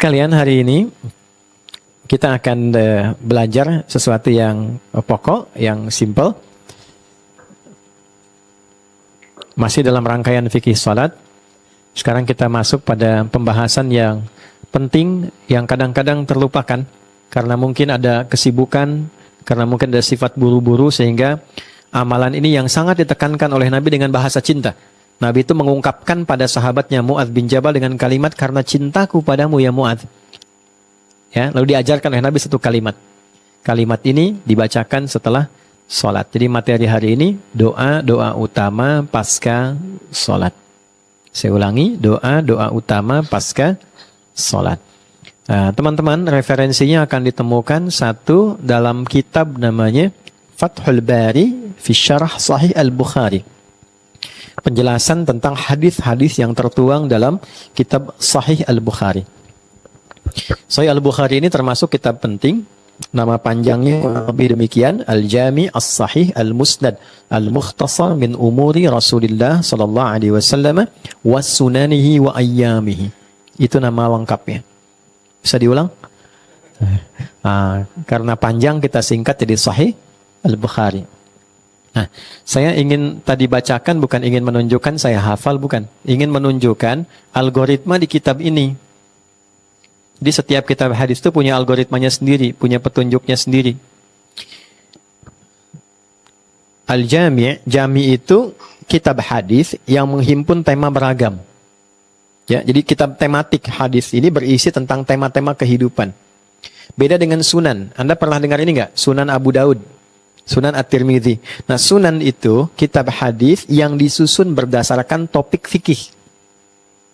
Kalian hari ini kita akan belajar sesuatu yang pokok, yang simple. Masih dalam rangkaian fikih salat. Sekarang kita masuk pada pembahasan yang penting, yang kadang-kadang terlupakan. Karena mungkin ada kesibukan, karena mungkin ada sifat buru-buru, sehingga amalan ini yang sangat ditekankan oleh Nabi dengan bahasa cinta. Nabi itu mengungkapkan pada sahabatnya Mu'adz bin Jabal dengan kalimat, karena cintaku padamu ya Mu'adz. Ya, lalu diajarkan oleh Nabi satu kalimat. Kalimat ini dibacakan setelah sholat. Jadi materi hari ini doa utama pasca sholat. Saya ulangi, doa utama pasca sholat. Nah, teman-teman, referensinya akan ditemukan satu dalam kitab namanya Fathul Bari fi Syarah Sahih Al-Bukhari. Penjelasan tentang hadis-hadis yang tertuang dalam kitab Sahih Al-Bukhari. Sahih Al-Bukhari ini termasuk kitab penting. Nama panjangnya lebih demikian, Al-Jami' As-Sahih Al-Musnad Al-Mukhtasar min Umuri Rasulillah sallallahu alaihi wasallam wa sunanihi wa ayyamihi. Itu nama lengkapnya. Bisa diulang? Karena panjang kita singkat jadi Sahih Al-Bukhari. Nah, saya ingin tadi bacakan, bukan ingin menunjukkan saya hafal, bukan. Ingin menunjukkan algoritma di kitab ini. Di setiap kitab hadis itu punya algoritmanya sendiri, punya petunjuknya sendiri. Al-Jami', Jami' itu kitab hadis yang menghimpun tema beragam. Ya, jadi kitab tematik hadis ini berisi tentang tema-tema kehidupan. Beda dengan Sunan. Anda pernah dengar ini enggak? Sunan Abu Daud, Sunan At-Tirmidzi. Nah, Sunan itu kitab hadis yang disusun berdasarkan topik fikih.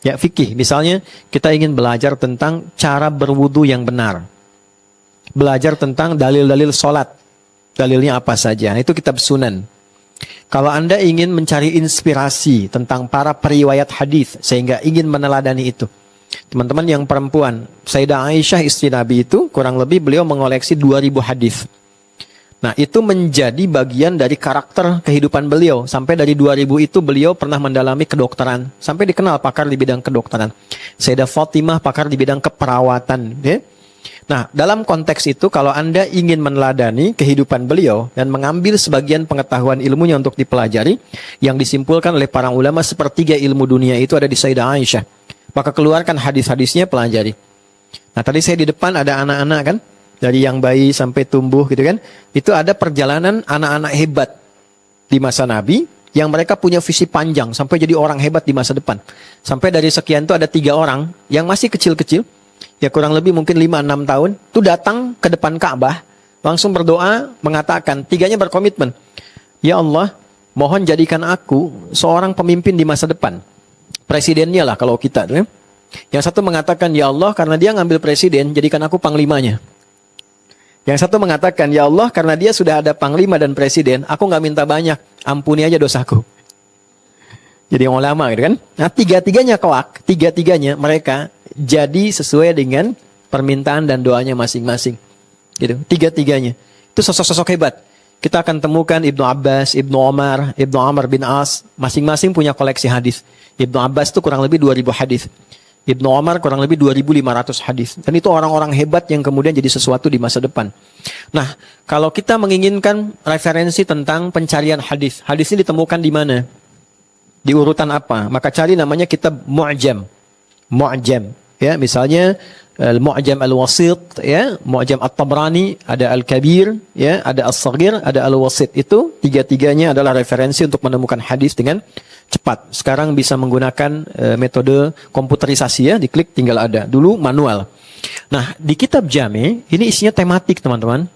Ya, fikih. Misalnya, kita ingin belajar tentang cara berwudu yang benar. Belajar tentang dalil-dalil sholat. Dalilnya apa saja. Nah, itu kitab Sunan. Kalau Anda ingin mencari inspirasi tentang para periwayat hadis, sehingga ingin meneladani itu. Teman-teman yang perempuan, Sayyidah Aisyah istri Nabi itu, kurang lebih beliau mengoleksi 2000 hadis. Nah, itu menjadi bagian dari karakter kehidupan beliau. Sampai dari 2000 itu beliau pernah mendalami kedokteran. Sampai dikenal pakar di bidang kedokteran. Sayyidah Fatimah pakar di bidang keperawatan. Ya? Nah, dalam konteks itu kalau Anda ingin meneladani kehidupan beliau dan mengambil sebagian pengetahuan ilmunya untuk dipelajari, yang disimpulkan oleh para ulama sepertiga ilmu dunia itu ada di Sayyidah Aisyah. Maka keluarkan hadis-hadisnya, pelajari. Nah, tadi saya di depan ada anak-anak kan? Dari yang bayi sampai tumbuh gitu kan. Itu ada perjalanan anak-anak hebat di masa Nabi yang mereka punya visi panjang sampai jadi orang hebat di masa depan. Sampai dari sekian itu ada 3 orang yang masih kecil-kecil. Ya kurang lebih mungkin 5-6 tahun. Itu datang ke depan Ka'bah. Langsung berdoa mengatakan, 3-nya berkomitmen. Ya Allah, mohon jadikan aku seorang pemimpin di masa depan. Presidennya lah kalau kita. Ya. Yang satu mengatakan, ya Allah karena dia ngambil presiden, jadikan aku panglimanya. Yang satu mengatakan, ya Allah karena dia sudah ada panglima dan presiden, aku nggak minta banyak, ampuni aja dosaku. Jadi yang ulama gitu kan. Nah, tiga-tiganya kelak, tiga-tiganya mereka jadi sesuai dengan permintaan dan doanya masing-masing. Gitu, tiga-tiganya. Itu sosok-sosok hebat. Kita akan temukan Ibnu Abbas, Ibnu Umar, Ibnu Amr bin As, masing-masing punya koleksi hadis. Ibnu Abbas itu kurang lebih 2000 hadis. Ibnu Umar kurang lebih 2500 hadis. Dan itu orang-orang hebat yang kemudian jadi sesuatu di masa depan. Nah, kalau kita menginginkan referensi tentang pencarian hadis, hadis ini ditemukan di mana? Di urutan apa? Maka cari namanya kitab Mu'jam. Mu'jam. Ya, misalnya Mu'jam Al-Wasit, ya, Mu'jam At-Tabrani, ada Al-Kabir, ya, ada As-Saghir, ada Al-Wasit. Itu tiga-tiganya adalah referensi untuk menemukan hadis dengan cepat. Sekarang bisa menggunakan metode komputerisasi, ya, diklik tinggal ada. Dulu manual. Nah, di kitab Jami ini isinya tematik, teman-teman.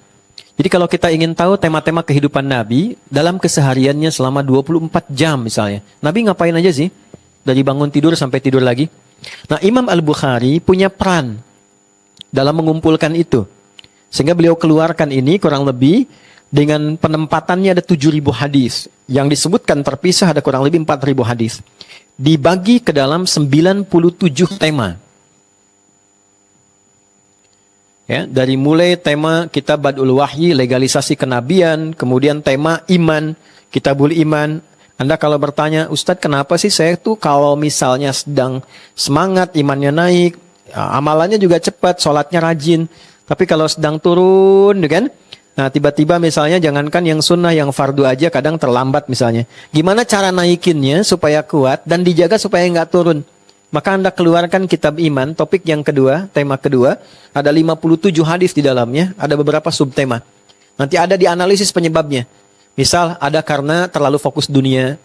Jadi kalau kita ingin tahu tema-tema kehidupan Nabi dalam kesehariannya selama 24 jam misalnya. Nabi ngapain aja sih? Dari bangun tidur sampai tidur lagi. Nah, Imam Al-Bukhari punya peran dalam mengumpulkan itu. Sehingga beliau keluarkan ini kurang lebih dengan penempatannya ada 7000 hadis. Yang disebutkan terpisah ada kurang lebih 4000 hadis. Dibagi ke dalam 97 tema. Ya, dari mulai tema kitab Badul Wahyi, legalisasi kenabian, kemudian tema iman, Kitabul Iman. Anda kalau bertanya, Ustadz kenapa sih saya tuh kalau misalnya sedang semangat, imannya naik, amalannya juga cepat, sholatnya rajin. Tapi kalau sedang turun, kan? Nah, tiba-tiba misalnya jangankan yang sunnah, yang fardu aja kadang terlambat misalnya. Gimana cara naikinnya supaya kuat dan dijaga supaya nggak turun? Maka Anda keluarkan kitab iman, topik yang kedua, tema kedua. Ada 57 hadis di dalamnya, ada beberapa subtema. Nanti ada dianalisis penyebabnya. Misal, ada karena terlalu fokus dunia,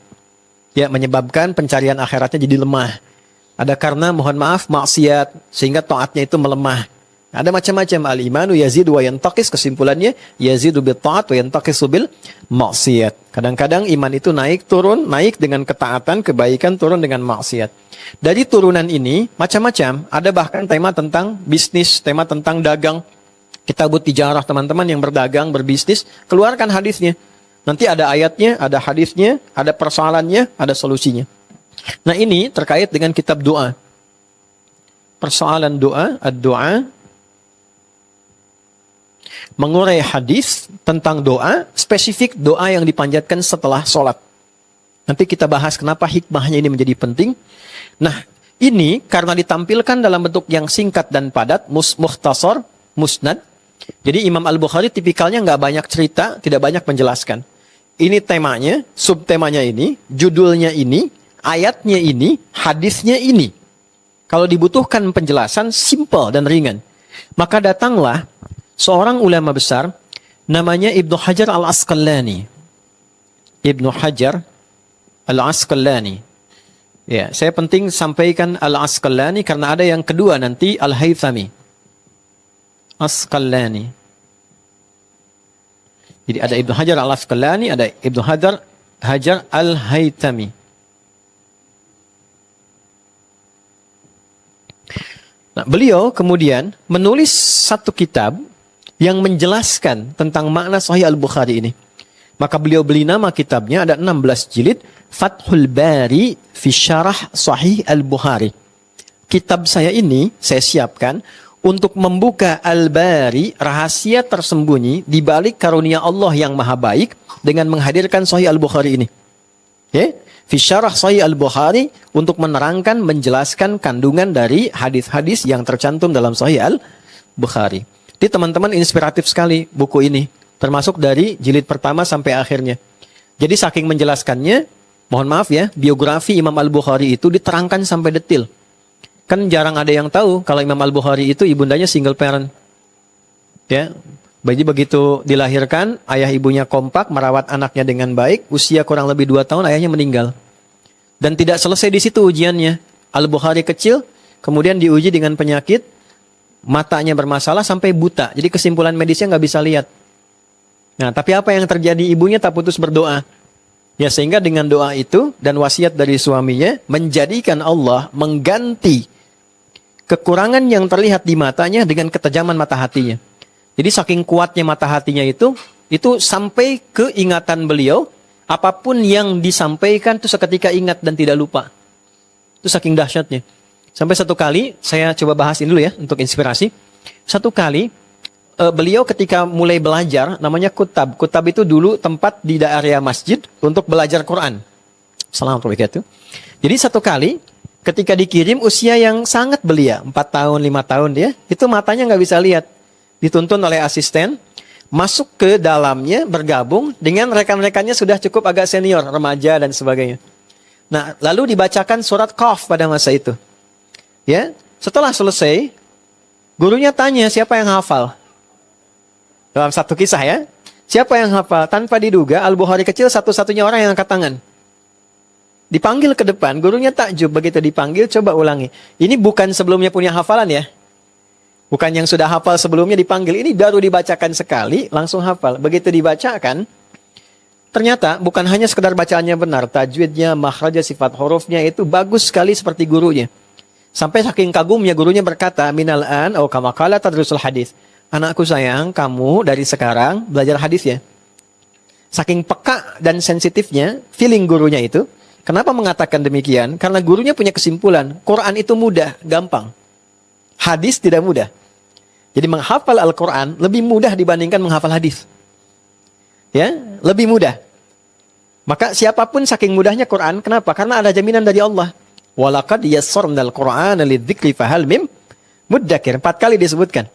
ya menyebabkan pencarian akhiratnya jadi lemah. Ada karena, mohon maaf, maksiat, sehingga taatnya itu melemah. Ada macam-macam. Al-imanu yazidu wa yantaqis, kesimpulannya yazidu bil ta'at wa yantaqisu bil maksiat. Kadang-kadang iman itu naik turun, naik dengan ketaatan, kebaikan, turun dengan maksiat. Dari turunan ini macam-macam. Ada bahkan tema tentang bisnis, tema tentang dagang. Kitabut tijarah, teman-teman yang berdagang, berbisnis, keluarkan hadisnya. Nanti ada ayatnya, ada hadisnya, ada persoalannya, ada solusinya. Nah, ini terkait dengan kitab doa. Persoalan doa, ad-doa, mengurai hadis tentang doa, spesifik doa yang dipanjatkan setelah sholat. Nanti kita bahas kenapa hikmahnya ini menjadi penting. Nah, ini karena ditampilkan dalam bentuk yang singkat dan padat, mukhtasar, musnad. Jadi Imam Al-Bukhari tipikalnya nggak banyak cerita, tidak banyak menjelaskan. Ini temanya, subtemanya ini, judulnya ini, ayatnya ini, hadisnya ini. Kalau dibutuhkan penjelasan, simple dan ringan. Maka datanglah seorang ulama besar, namanya Ibnu Hajar Al-Asqalani. Ibnu Hajar Al-Asqalani. Ya, saya penting sampaikan Al-Asqalani karena ada yang kedua nanti Al-Haythami. Asqalani. Jadi ada Ibnu Hajar Al-Asqalani, ada Ibnu Hajar Al-Haythami. Nah, beliau kemudian menulis satu kitab yang menjelaskan tentang makna Sahih Al-Bukhari ini. Maka beliau beli nama kitabnya, ada 16 jilid, Fathul Bari fi Syarah Sahih Al-Bukhari. Kitab saya ini, saya siapkan untuk membuka Al-Bari, rahasia tersembunyi di balik karunia Allah yang maha baik dengan menghadirkan Sahih Al-Bukhari ini. Okay? Fi Syarah Sahih Al-Bukhari untuk menerangkan, menjelaskan kandungan dari hadis-hadis yang tercantum dalam Sahih Al-Bukhari. Jadi teman-teman inspiratif sekali buku ini. Termasuk dari jilid pertama sampai akhirnya. Jadi saking menjelaskannya, mohon maaf ya, biografi Imam Al-Bukhari itu diterangkan sampai detil. Kan jarang ada yang tahu kalau Imam Al-Bukhari itu ibundanya single parent. Ya, jadi begitu dilahirkan, ayah ibunya kompak, merawat anaknya dengan baik, usia kurang lebih 2 tahun ayahnya meninggal. Dan tidak selesai di situ ujiannya. Al-Bukhari kecil, kemudian diuji dengan penyakit, matanya bermasalah sampai buta. Jadi kesimpulan medisnya nggak bisa lihat. Nah, tapi apa yang terjadi? Ibunya tak putus berdoa. Ya, sehingga dengan doa itu dan wasiat dari suaminya, menjadikan Allah mengganti kekurangan yang terlihat di matanya dengan ketajaman mata hatinya. Jadi saking kuatnya mata hatinya itu sampai ke ingatan beliau, apapun yang disampaikan itu seketika ingat dan tidak lupa. Itu saking dahsyatnya. Sampai satu kali, saya coba bahasin dulu ya, untuk inspirasi. Satu kali, beliau ketika mulai belajar, namanya kutab. Kutab itu dulu tempat di daerah masjid untuk belajar Quran. Assalamualaikum warahmatullahi wabarakatuh. Jadi satu kali, ketika dikirim usia yang sangat belia, 4 tahun, 5 tahun dia, itu matanya nggak bisa lihat. Dituntun oleh asisten, masuk ke dalamnya, bergabung dengan rekan-rekannya sudah cukup agak senior, remaja dan sebagainya. Nah, lalu dibacakan surat Qaf pada masa itu. Ya, setelah selesai, gurunya tanya siapa yang hafal. Dalam satu kisah ya, siapa yang hafal? Tanpa diduga, Al-Bukhari kecil satu-satunya orang yang angkat tangan. Dipanggil ke depan, gurunya takjub. Begitu dipanggil, coba ulangi. Ini bukan sebelumnya punya hafalan ya. Bukan yang sudah hafal sebelumnya dipanggil. Ini baru dibacakan sekali, langsung hafal. Begitu dibacakan, ternyata bukan hanya sekedar bacaannya benar. Tajwidnya, makhrajnya, sifat hurufnya itu bagus sekali seperti gurunya. Sampai saking kagumnya gurunya berkata, minal an au kama qala tadrusul hadis. Anakku sayang, kamu dari sekarang belajar hadis ya. Saking peka dan sensitifnya, feeling gurunya itu. Kenapa mengatakan demikian? Karena gurunya punya kesimpulan, Quran itu mudah, gampang. Hadis tidak mudah. Jadi menghafal Al-Quran lebih mudah dibandingkan menghafal hadis. Ya, lebih mudah. Maka siapapun saking mudahnya Quran, kenapa? Karena ada jaminan dari Allah. Walaqad yassarnal Qur'ana lidzikri fahal mim Muddakir 4 kali disebutkan.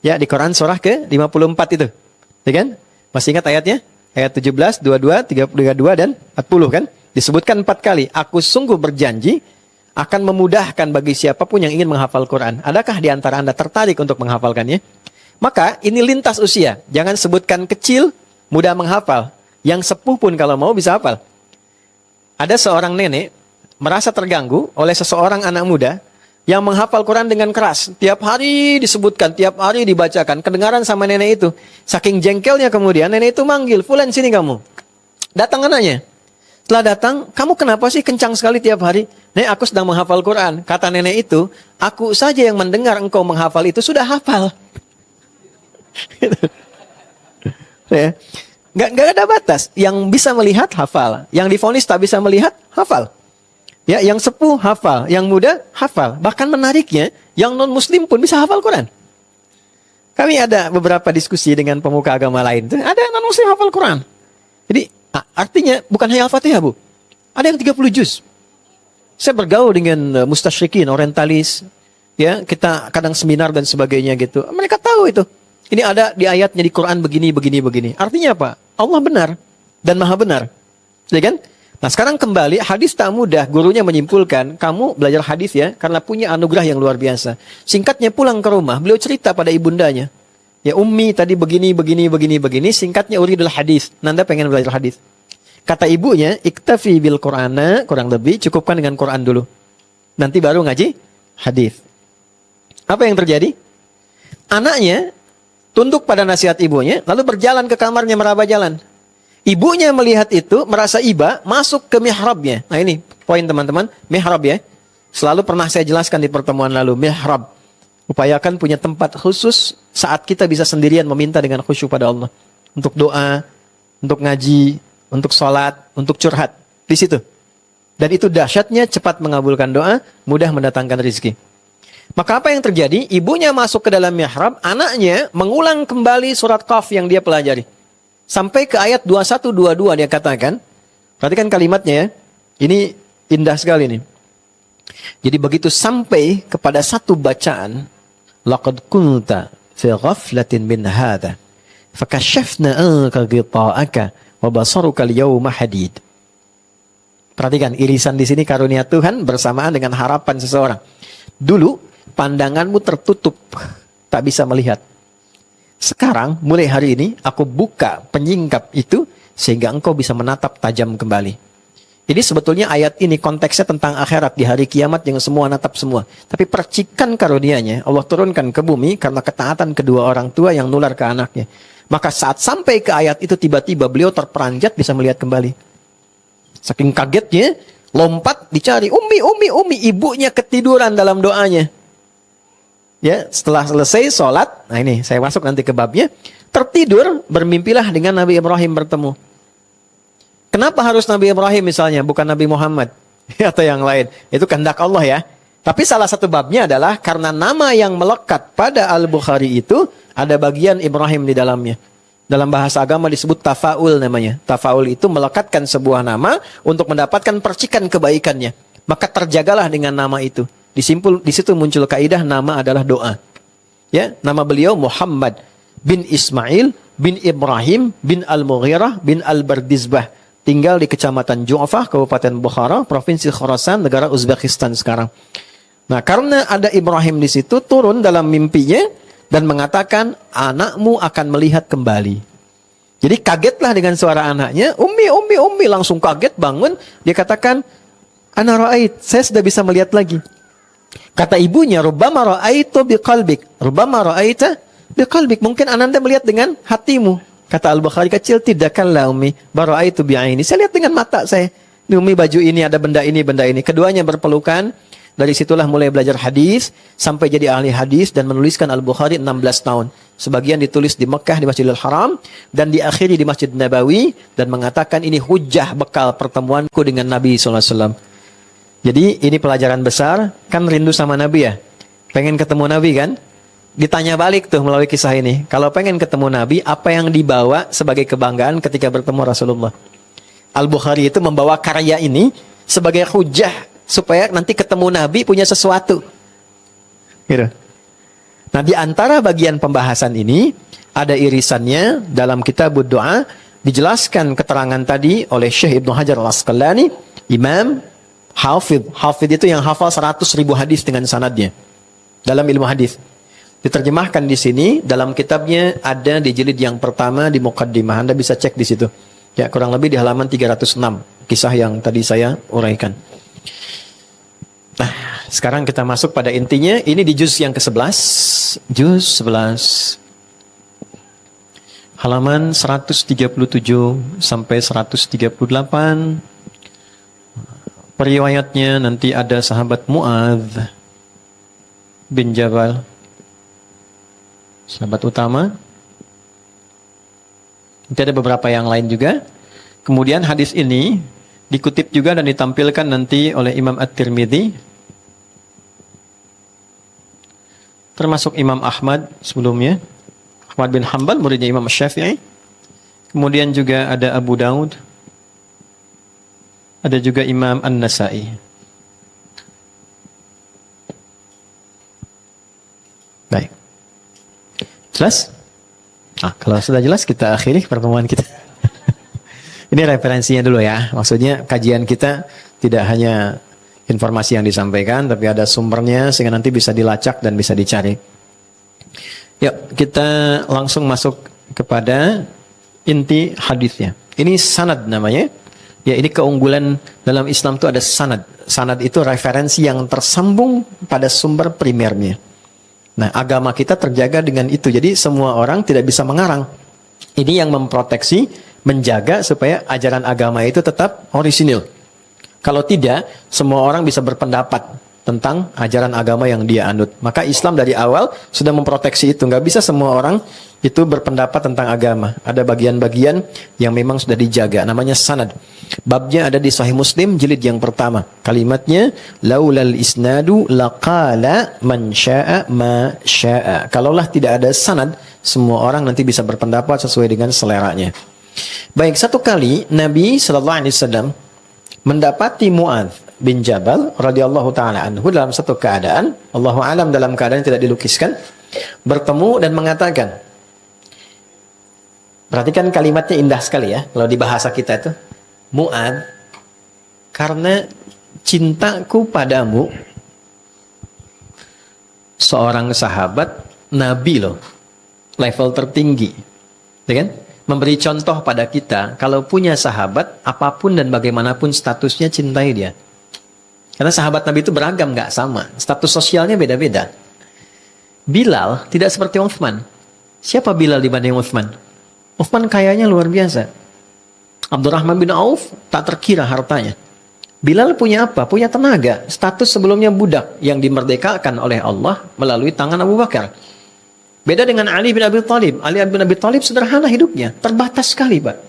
Ya, di Quran surah ke-54 itu. Ya kan? Masih ingat ayatnya? Ayat 17, 22, 32 dan 40 kan? Disebutkan 4 kali. Aku sungguh berjanji akan memudahkan bagi siapapun yang ingin menghafal Quran. Adakah di antara Anda tertarik untuk menghafalkannya? Maka ini lintas usia. Jangan sebutkan kecil, mudah menghafal. Yang sepuh pun kalau mau bisa hafal. Ada seorang nenek merasa terganggu oleh seseorang anak muda yang menghafal Quran dengan keras. Tiap hari disebutkan, tiap hari dibacakan. Kedengaran sama nenek itu. Saking jengkelnya kemudian nenek itu manggil, "Fulan, sini kamu." Datang anaknya. Setelah datang, "Kamu kenapa sih kencang sekali tiap hari?" "Nek, aku sedang menghafal Quran." Kata nenek itu, "Aku saja yang mendengar engkau menghafal itu sudah hafal." Ya. Nggak ada batas. Yang bisa melihat, hafal. Yang divonis tak bisa melihat, hafal. Ya, yang sepuh hafal, yang muda hafal. Bahkan menariknya, yang non-muslim pun bisa hafal Quran. Kami ada beberapa diskusi dengan pemuka agama lain. Ada non-muslim hafal Quran. Jadi, artinya bukan hanya Al-Fatihah, Bu. Ada yang 30 juz. Saya bergaul dengan mustasyrikin, orientalis. Ya, kita kadang seminar dan sebagainya gitu. Mereka tahu itu. Ini ada di ayatnya di Quran begini, begini, begini. Artinya apa? Allah benar dan maha benar. Ya kan? Nah, sekarang kembali, hadis tak mudah. Gurunya menyimpulkan, kamu belajar hadis ya, karena punya anugerah yang luar biasa. Singkatnya pulang ke rumah, beliau cerita pada ibundanya. Ya, Ummi tadi begini, begini, begini, begini. Singkatnya uridul hadis. Nanda pengen belajar hadis. Kata ibunya, iktafi bil Qur'ana, kurang lebih, cukupkan dengan Quran dulu. Nanti baru ngaji hadis. Apa yang terjadi? Anaknya tunduk pada nasihat ibunya, lalu berjalan ke kamarnya meraba jalan. Ibunya melihat itu, merasa iba, masuk ke mihrabnya. Nah ini poin teman-teman, mihrab ya. Selalu pernah saya jelaskan di pertemuan lalu, mihrab. Upayakan punya tempat khusus saat kita bisa sendirian meminta dengan khusyuk pada Allah. Untuk doa, untuk ngaji, untuk sholat, untuk curhat. Di situ. Dan itu dahsyatnya cepat mengabulkan doa, mudah mendatangkan rezeki. Maka apa yang terjadi? Ibunya masuk ke dalam mihrab, anaknya mengulang kembali surat Qaf yang dia pelajari. Sampai ke ayat 21-22 dia katakan. Perhatikan kalimatnya ya. Ini indah sekali nih. Jadi begitu sampai kepada satu bacaan. Laqad kunta fi ghaflatin min hadha. Fakashafna anka ghita'aka wa basaruka al-yawma hadid. Perhatikan irisan di sini karunia Tuhan bersamaan dengan harapan seseorang. Dulu pandanganmu tertutup, tak bisa melihat. Sekarang, mulai hari ini, aku buka penyingkap itu, sehingga engkau bisa menatap tajam kembali. Ini sebetulnya ayat ini konteksnya tentang akhirat, di hari kiamat yang semua natap semua. Tapi percikan karunianya, Allah turunkan ke bumi, karena ketaatan kedua orang tua yang nular ke anaknya. Maka saat sampai ke ayat itu, tiba-tiba beliau terperanjat, bisa melihat kembali. Saking kagetnya, lompat, dicari, Umi, ibunya ketiduran dalam doanya. Ya, setelah selesai sholat, nah ini saya masuk nanti ke babnya, tertidur, bermimpilah dengan Nabi Ibrahim bertemu. Kenapa harus Nabi Ibrahim misalnya, bukan Nabi Muhammad atau yang lain? Itu kehendak Allah ya. Tapi salah satu babnya adalah karena nama yang melekat pada Al-Bukhari itu ada bagian Ibrahim di dalamnya. Dalam bahasa agama disebut tafaul namanya. Tafaul itu melekatkan sebuah nama untuk mendapatkan percikan kebaikannya. Maka terjagalah dengan nama itu. Di situ muncul kaidah nama adalah doa. Ya, nama beliau Muhammad bin Ismail bin Ibrahim bin Al-Mughirah bin Al-Bardizbah. Tinggal di Kecamatan Ju'fah, Kabupaten Bukhara, Provinsi Khorasan, negara Uzbekistan sekarang. Nah, karena ada Ibrahim di situ, turun dalam mimpinya dan mengatakan, anakmu akan melihat kembali. Jadi kagetlah dengan suara anaknya, Ummi, langsung kaget bangun. Dia katakan, Ana ra'ait, saya sudah bisa melihat lagi. Kata ibunya, Rubbama ra'aitu biqalbik. Rubbama ra'aita biqalbik. Mungkin ananda melihat dengan hatimu. Kata Al-Bukhari, kecil tidakkanlah Ummi. Bara'aitu bi'aini. Saya lihat dengan mata saya. Ini Ummi baju ini, ada benda ini, benda ini. Keduanya berpelukan. Dari situlah mulai belajar hadis. Sampai jadi ahli hadis dan menuliskan Al-Bukhari 16 tahun. Sebagian ditulis di Mekah, di Masjidil Haram. Dan diakhiri di Masjid Nabawi. Dan mengatakan ini hujah bekal pertemuanku dengan Nabi SAW. Jadi ini pelajaran besar, kan rindu sama Nabi ya? Pengen ketemu Nabi kan? Ditanya balik tuh melalui kisah ini. Kalau pengen ketemu Nabi, apa yang dibawa sebagai kebanggaan ketika bertemu Rasulullah? Al-Bukhari itu membawa karya ini sebagai hujah supaya nanti ketemu Nabi punya sesuatu. Gitu. Nah, di antara bagian pembahasan ini ada irisannya dalam kitab doa dijelaskan keterangan tadi oleh Syekh Ibnu Hajar Al-Asqalani, Imam Hafidh. Hafidh itu yang hafal 100.000 hadis dengan sanadnya dalam ilmu hadis. Diterjemahkan di sini dalam kitabnya, ada di jilid yang pertama di Muqaddimah. Anda bisa cek di situ. Ya, kurang lebih di halaman 306 kisah yang tadi saya uraikan. Nah, sekarang kita masuk pada intinya. Ini di juz yang ke-11. Juz 11. Halaman 137 sampai 138. Periwayatnya nanti ada sahabat Mu'adz bin Jabal, sahabat utama. Nanti ada beberapa yang lain juga. Kemudian hadis ini dikutip juga dan ditampilkan nanti oleh Imam At-Tirmidzi, termasuk Imam Ahmad sebelumnya, Ahmad bin Hanbal, muridnya Imam Syafi'i. Kemudian juga ada Abu Daud, ada juga Imam An-Nasa'i. Baik. Jelas? Nah, kalau sudah jelas kita akhiri pertemuan kita. Ini referensinya dulu ya. Maksudnya kajian kita tidak hanya informasi yang disampaikan, tapi ada sumbernya sehingga nanti bisa dilacak dan bisa dicari. Yuk, kita langsung masuk kepada inti hadisnya. Ini sanad namanya. Ya, ini keunggulan dalam Islam itu ada sanad. Sanad itu referensi yang tersambung pada sumber primernya. Nah, agama kita terjaga dengan itu. Jadi semua orang tidak bisa mengarang. Ini yang memproteksi, menjaga supaya ajaran agama itu tetap orisinil. Kalau tidak, semua orang bisa berpendapat tentang ajaran agama yang dia anut. Maka Islam dari awal sudah memproteksi itu. Nggak bisa semua orang itu berpendapat tentang agama. Ada bagian-bagian yang memang sudah dijaga. Namanya sanad. Babnya ada di Sahih Muslim jilid yang pertama. Kalimatnya, laulal isnadu laqala man sya'a ma sya'a. Kalaulah tidak ada sanad, semua orang nanti bisa berpendapat sesuai dengan seleranya. Baik, satu kali Nabi SAW mendapati Mu'adz bin Jabal radhiyallahu taala anhu dalam satu keadaan, Allahu alam dalam keadaan yang tidak dilukiskan, bertemu dan mengatakan, perhatikan kalimatnya indah sekali ya, kalau di bahasa kita itu, Mu'adz, karena cintaku padamu, seorang sahabat Nabi loh, level tertinggi, ya kan? Memberi contoh pada kita, kalau punya sahabat, apapun dan bagaimanapun statusnya, cintai dia. Karena sahabat Nabi itu beragam, nggak sama. Status sosialnya beda-beda. Bilal tidak seperti Uthman. Siapa Bilal dibanding Uthman? Uthman kayanya luar biasa. Abdurrahman bin Auf tak terkira hartanya. Bilal punya apa? Punya tenaga. Status sebelumnya budak yang dimerdekakan oleh Allah melalui tangan Abu Bakar. Beda dengan Ali bin Abi Thalib. Ali bin Abi Thalib sederhana hidupnya, terbatas sekali, Pak.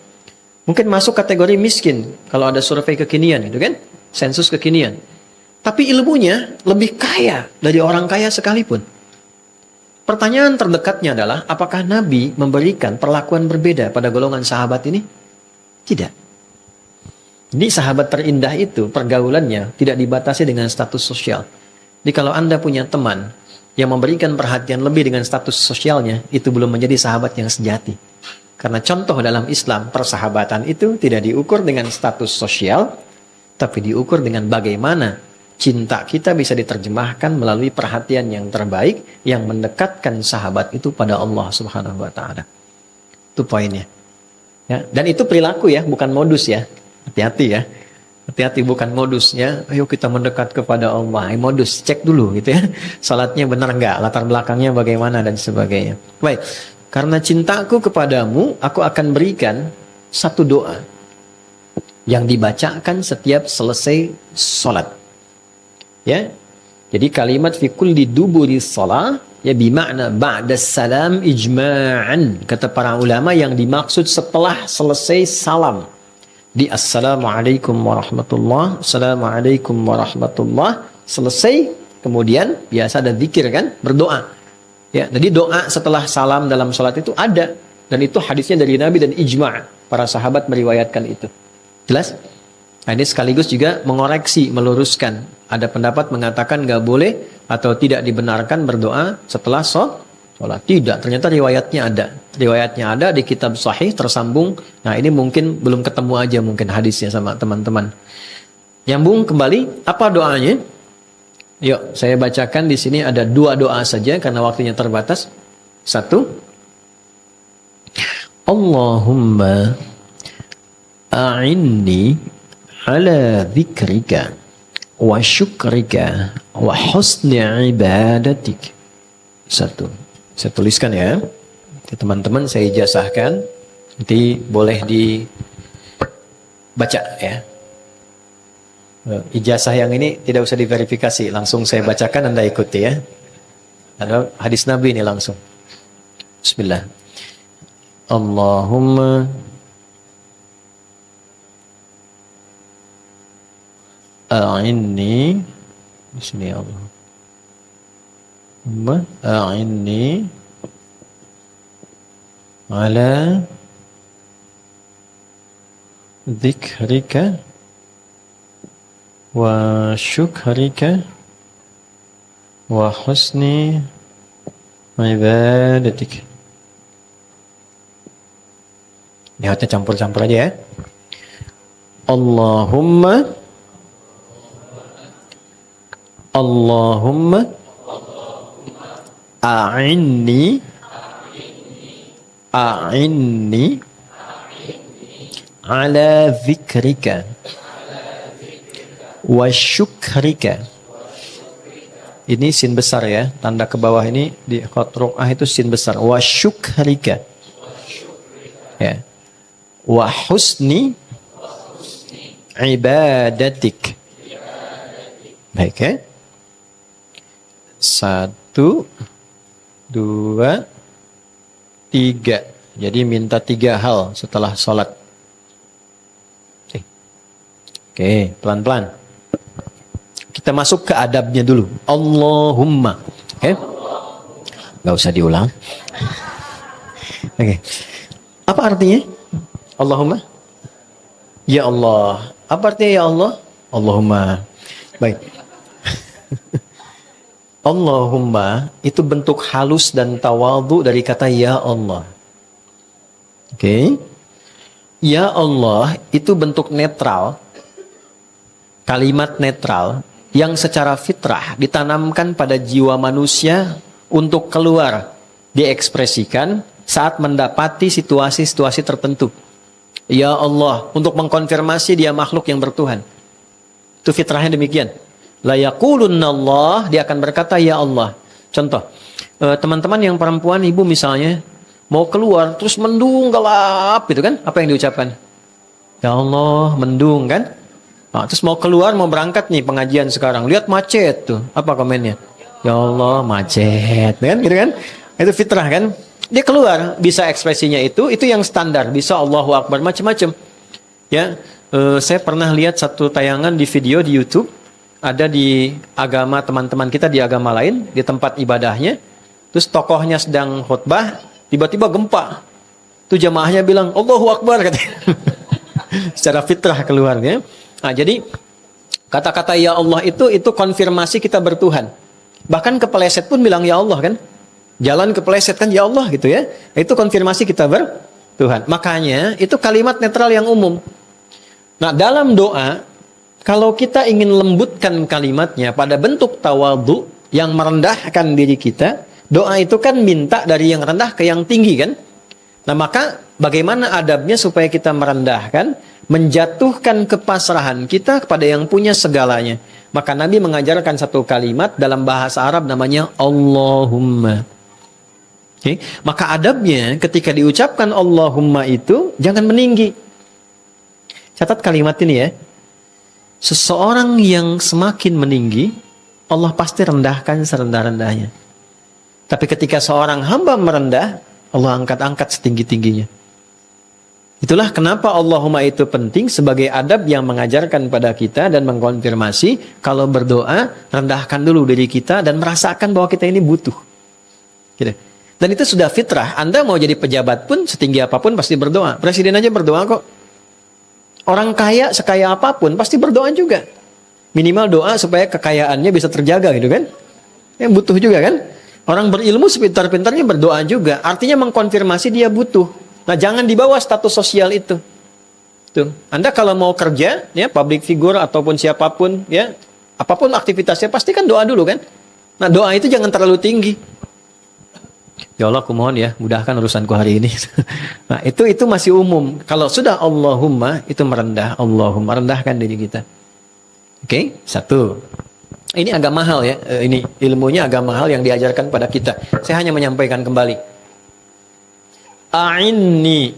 Mungkin masuk kategori miskin kalau ada survei kekinian gitu kan, sensus kekinian. Tapi ilmunya lebih kaya dari orang kaya sekalipun. Pertanyaan terdekatnya adalah, apakah Nabi memberikan perlakuan berbeda pada golongan sahabat ini? Tidak. Jadi sahabat terindah itu pergaulannya tidak dibatasi dengan status sosial. Jadi kalau Anda punya teman yang memberikan perhatian lebih dengan status sosialnya, itu belum menjadi sahabat yang sejati. Karena contoh dalam Islam, persahabatan itu tidak diukur dengan status sosial, tapi diukur dengan bagaimana cinta kita bisa diterjemahkan melalui perhatian yang terbaik, yang mendekatkan sahabat itu pada Allah Subhanahu wa Ta'ala. Itu poinnya. Ya, dan itu perilaku ya, bukan modus ya. Hati-hati ya. Hati-hati, bukan modusnya. Ayo kita mendekat kepada Allah. Modus, cek dulu gitu ya. Salatnya benar enggak, latar belakangnya bagaimana dan sebagainya. Baik, karena cintaku kepadamu, aku akan berikan satu doa yang dibacakan setiap selesai salat. Ya. Jadi kalimat fi kulli duburi shalah ya bimakna ba'da salam ijma'an. Kata para ulama, yang dimaksud setelah selesai salam. Di assalamualaikum warahmatullah, assalamualaikum warahmatullah, selesai, kemudian biasa ada zikir kan, berdoa. Ya, jadi doa setelah salam dalam salat itu ada, dan itu hadisnya dari Nabi dan ijma', para sahabat meriwayatkan itu. Jelas? Nah, ini sekaligus juga mengoreksi, meluruskan. Ada pendapat mengatakan nggak boleh atau tidak dibenarkan berdoa setelah sholat. Tidak, ternyata riwayatnya ada. Riwayatnya ada di kitab sahih tersambung. Nah ini mungkin belum ketemu aja mungkin hadisnya sama teman-teman. Nyambung kembali, apa doanya? Yuk, saya bacakan di sini ada 2 doa saja karena waktunya terbatas. 1. Allahumma a'inni ala dzikrika wa syukrika wa husni ibadatik. 1. Saya tuliskan ya. Teman-teman saya ijazahkan. Nanti boleh dibaca ya. Ijazah yang ini tidak usah diverifikasi, langsung saya bacakan, Anda ikuti ya. Ada hadis Nabi ini langsung. Bismillah. Allahumma a'inni bismillah. Allahumma a'inni ala dzikrika wa syukrika wa husni ibadatik. Lihatnya campur-campur aja ya. Allahumma a'inni ala dzikrika wa syukrika. Ini sin besar ya, tanda ke bawah ini di khat ruqah itu sin besar. Wa syukrika. Ya. Wa husni ibadatik. Baik ya. 1, 2, 3. Jadi minta 3 hal setelah sholat. Oke, pelan-pelan. Kita masuk ke adabnya dulu. Allahumma. Oke. Gak usah diulang. Oke. Apa artinya? Allahumma. Ya Allah. Apa artinya ya Allah? Allahumma. Baik. Allahumma itu bentuk halus dan tawadhu dari kata ya Allah. Oke. Ya Allah itu bentuk netral. Kalimat netral yang secara fitrah ditanamkan pada jiwa manusia untuk keluar, diekspresikan saat mendapati situasi-situasi tertentu. Ya Allah, untuk mengkonfirmasi dia makhluk yang bertuhan. Itu fitrahnya demikian. La yaqulunna Allah, dia akan berkata ya Allah. Contoh, teman-teman yang perempuan, ibu misalnya, mau keluar terus mendung gelap gitu kan? Apa yang diucapkan? Ya Allah, mendung kan? Nah, terus mau keluar, mau berangkat nih pengajian sekarang. Lihat macet tuh. Apa komennya? Ya Allah, macet. Kan? Gitu kan? Itu fitrah kan? Dia keluar, bisa ekspresinya itu yang standar. Bisa Allahu Akbar, macam-macam. Ya, saya pernah lihat satu tayangan di video di YouTube. Ada di agama teman-teman kita di agama lain, di tempat ibadahnya. Terus tokohnya sedang khutbah, tiba-tiba gempa. Tuh jamaahnya bilang, Allahu Akbar. Katanya. Secara fitrah keluarnya. Nah, jadi kata-kata ya Allah itu konfirmasi kita bertuhan. Bahkan kepeleset pun bilang ya Allah kan. Jalan kepeleset kan ya Allah gitu ya. Itu konfirmasi kita bertuhan. Makanya itu kalimat netral yang umum. Nah, dalam doa kalau kita ingin lembutkan kalimatnya pada bentuk tawadhu yang merendahkan diri kita, doa itu kan minta dari yang rendah ke yang tinggi kan. Nah, maka bagaimana adabnya supaya kita merendahkan, menjatuhkan kepasrahan kita kepada yang punya segalanya. Maka Nabi mengajarkan satu kalimat dalam bahasa Arab namanya Allahumma. Okay. Maka adabnya ketika diucapkan Allahumma itu jangan meninggi. Catat kalimat ini ya. Seseorang yang semakin meninggi, Allah pasti rendahkan serendah-rendahnya. Tapi ketika seorang hamba merendah, Allah angkat-angkat setinggi-tingginya. Itulah kenapa Allahumma itu penting sebagai adab yang mengajarkan pada kita dan mengkonfirmasi kalau berdoa, rendahkan dulu diri kita dan merasakan bahwa kita ini butuh. Gitu. Dan itu sudah fitrah. Anda mau jadi pejabat pun setinggi apapun pasti berdoa. Presiden aja berdoa kok. Orang kaya sekaya apapun pasti berdoa juga. Minimal doa supaya kekayaannya bisa terjaga gitu kan. Yang butuh juga kan. Orang berilmu sepintar-pintarnya berdoa juga. Artinya mengkonfirmasi dia butuh. Nah, jangan dibawa status sosial itu. Tuh. Anda kalau mau kerja, ya, public figure ataupun siapapun, ya, apapun aktivitasnya, pasti kan doa dulu kan. Nah, doa itu jangan terlalu tinggi. Ya Allah, aku mohon ya, mudahkan urusanku hari ini. Nah, itu masih umum. Kalau sudah Allahumma, itu merendah. Allahumma, rendahkan diri kita. Oke, satu. Ini agak mahal ya, ini ilmunya agak mahal yang diajarkan pada kita. Saya hanya menyampaikan kembali. A'inni.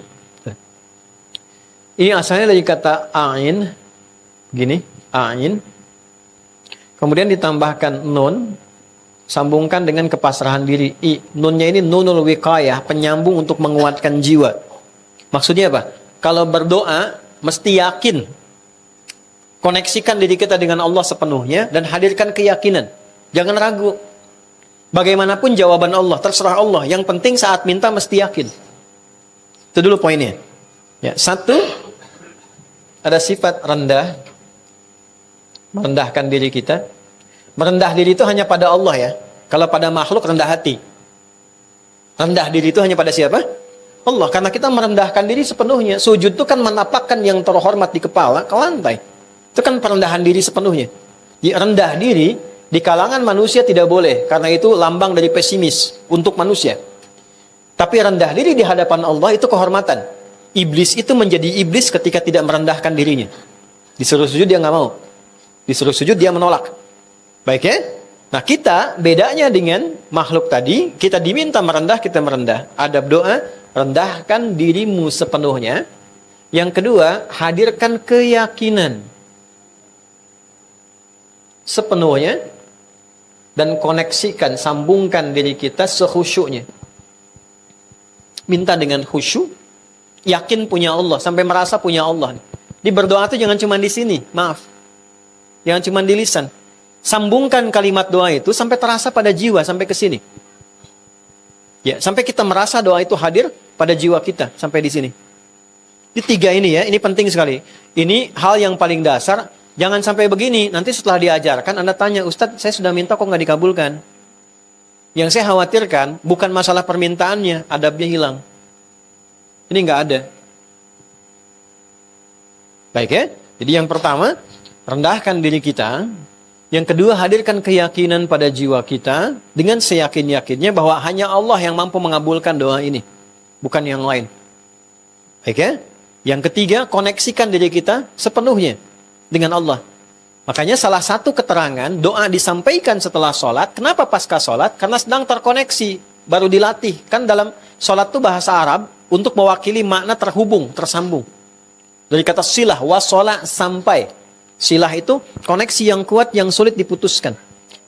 Ini asalnya dari kata a'in. Gini, a'in. Kemudian ditambahkan nun. Sambungkan dengan kepasrahan diri. Nunnya ini nunul wiqayah, penyambung untuk menguatkan jiwa. Maksudnya apa? Kalau berdoa, mesti yakin. Koneksikan diri kita dengan Allah sepenuhnya dan hadirkan keyakinan. Jangan ragu. Bagaimanapun jawaban Allah, terserah Allah. Yang penting saat minta mesti yakin. Itu dulu poinnya. Ya, satu, ada sifat rendah. Merendahkan diri kita. Merendah diri itu hanya pada Allah ya. Kalau pada makhluk rendah hati. Rendah diri itu hanya pada siapa? Allah. Karena kita merendahkan diri sepenuhnya. Sujud itu kan menapakkan yang terhormat di kepala ke lantai. Itu kan perendahan diri sepenuhnya. Rendah diri di kalangan manusia tidak boleh. Karena itu lambang dari pesimis untuk manusia. Tapi rendah diri di hadapan Allah itu kehormatan. Iblis itu menjadi iblis ketika tidak merendahkan dirinya. Disuruh sujud dia nggak mau. Disuruh sujud dia menolak. Baik ya? Nah, kita bedanya dengan makhluk tadi, kita diminta merendah, kita merendah. Adab doa, rendahkan dirimu sepenuhnya. Yang kedua, hadirkan keyakinan sepenuhnya dan koneksikan, sambungkan diri kita sekhusyuknya. Minta dengan khusyuk, yakin punya Allah, sampai merasa punya Allah. Di berdoa itu jangan cuma di sini, maaf. Jangan cuma di lisan. Sambungkan kalimat doa itu sampai terasa pada jiwa, sampai ke sini. Ya, sampai kita merasa doa itu hadir pada jiwa kita, sampai di sini. Di tiga ini ya, ini penting sekali. Ini hal yang paling dasar. Jangan sampai begini, nanti setelah diajarkan Anda tanya, Ustadz saya sudah minta kok nggak dikabulkan. Yang saya khawatirkan bukan masalah permintaannya, adabnya hilang. Ini nggak ada. Baik ya, jadi yang pertama, rendahkan diri kita. Yang kedua, hadirkan keyakinan pada jiwa kita dengan seyakin-yakinnya bahwa hanya Allah yang mampu mengabulkan doa ini, bukan yang lain. Baik ya. Yang ketiga, koneksikan diri kita sepenuhnya dengan Allah. Makanya salah satu keterangan doa disampaikan setelah sholat. Kenapa pasca sholat? Karena sedang terkoneksi, baru dilatih. Kan dalam sholat itu bahasa Arab untuk mewakili makna terhubung, tersambung. Dari kata silah, wasola, sampai. Silah itu koneksi yang kuat yang sulit diputuskan.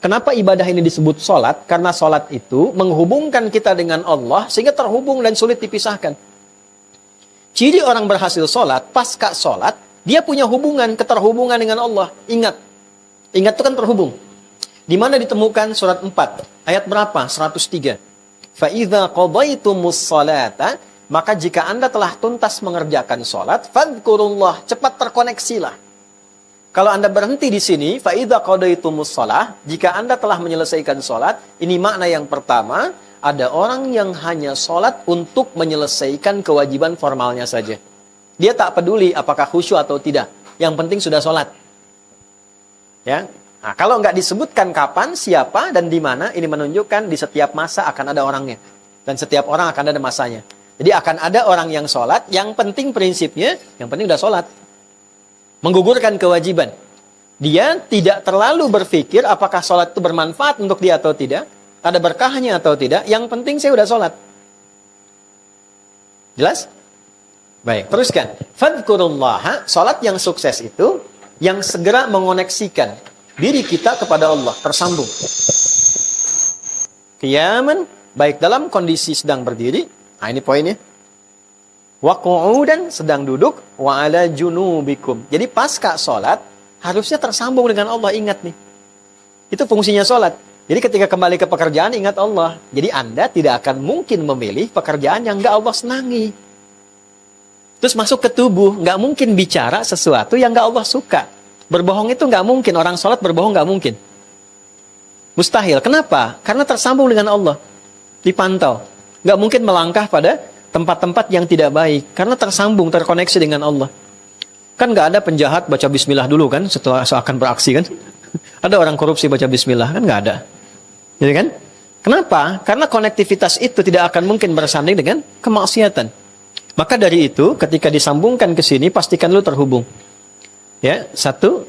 Kenapa ibadah ini disebut sholat? Karena sholat itu menghubungkan kita dengan Allah sehingga terhubung dan sulit dipisahkan. Ciri orang berhasil sholat, pasca sholat, dia punya hubungan, keterhubungan dengan Allah. Ingat itu kan terhubung. Di mana ditemukan surat 4, ayat berapa? 103. فَإِذَا قَضَيْتُمُ الصَّلَاةَ Maka jika Anda telah tuntas mengerjakan sholat, فَذْكُرُوا cepat terkoneksilah. Kalau Anda berhenti di sini, فَإِذَا قَضَيْتُمُ الصَّلَاةَ Jika Anda telah menyelesaikan sholat, ini makna yang pertama, ada orang yang hanya sholat untuk menyelesaikan kewajiban formalnya saja. Dia tak peduli apakah khusyuk atau tidak. Yang penting sudah sholat. Ya. Nah, kalau nggak disebutkan kapan, siapa, dan di mana, ini menunjukkan di setiap masa akan ada orangnya. Dan setiap orang akan ada masanya. Jadi akan ada orang yang sholat, yang penting prinsipnya, yang penting udah sholat. Menggugurkan kewajiban. Dia tidak terlalu berpikir apakah sholat itu bermanfaat untuk dia atau tidak. Ada berkahnya atau tidak. Yang penting saya udah sholat. Jelas? Baik, teruskan. Fadhkurullaha, salat yang sukses itu yang segera mengoneksikan diri kita kepada Allah, tersambung. Qiyaman, baik dalam kondisi sedang berdiri, nah ini poinnya. Wa qu'udan, sedang duduk, wa ala junubikum. Jadi pasca salat harusnya tersambung dengan Allah, ingat nih. Itu fungsinya salat. Jadi ketika kembali ke pekerjaan ingat Allah. Jadi Anda tidak akan mungkin memilih pekerjaan yang enggak Allah senangi. Terus masuk ke tubuh, nggak mungkin bicara sesuatu yang nggak Allah suka. Berbohong itu nggak mungkin, orang sholat berbohong nggak mungkin. Mustahil. Kenapa? Karena tersambung dengan Allah. Dipantau. Nggak mungkin melangkah pada tempat-tempat yang tidak baik. Karena tersambung, terkoneksi dengan Allah. Kan nggak ada penjahat baca bismillah dulu kan setelah akan beraksi kan? Ada orang korupsi baca bismillah kan? Nggak ada. Jadi kan? Kenapa? Karena konektivitas itu tidak akan mungkin bersanding dengan kemaksiatan. Maka dari itu, ketika disambungkan ke sini, pastikan lu terhubung. Ya, satu,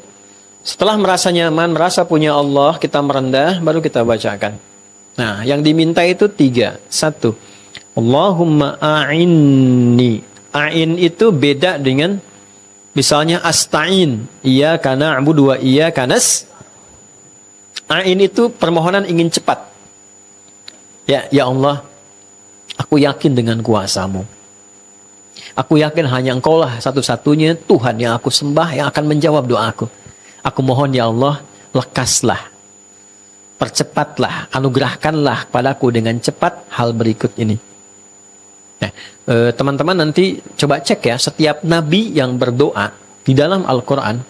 setelah merasa nyaman, merasa punya Allah, kita merendah, baru kita bacakan. Nah, yang diminta itu 3. 1, Allahumma a'inni. A'in itu beda dengan misalnya asta'in. Iyyaka na'budu wa iyyaka nasta'in. A'in itu permohonan ingin cepat. Ya Allah, aku yakin dengan kuasa-Mu. Aku yakin hanya Engkau lah satu-satunya Tuhan yang aku sembah yang akan menjawab doaku. Aku mohon ya Allah, lekaslah, percepatlah, anugerahkanlah padaku dengan cepat hal berikut ini. Nah, teman-teman nanti coba cek ya, setiap nabi yang berdoa di dalam Al-Quran,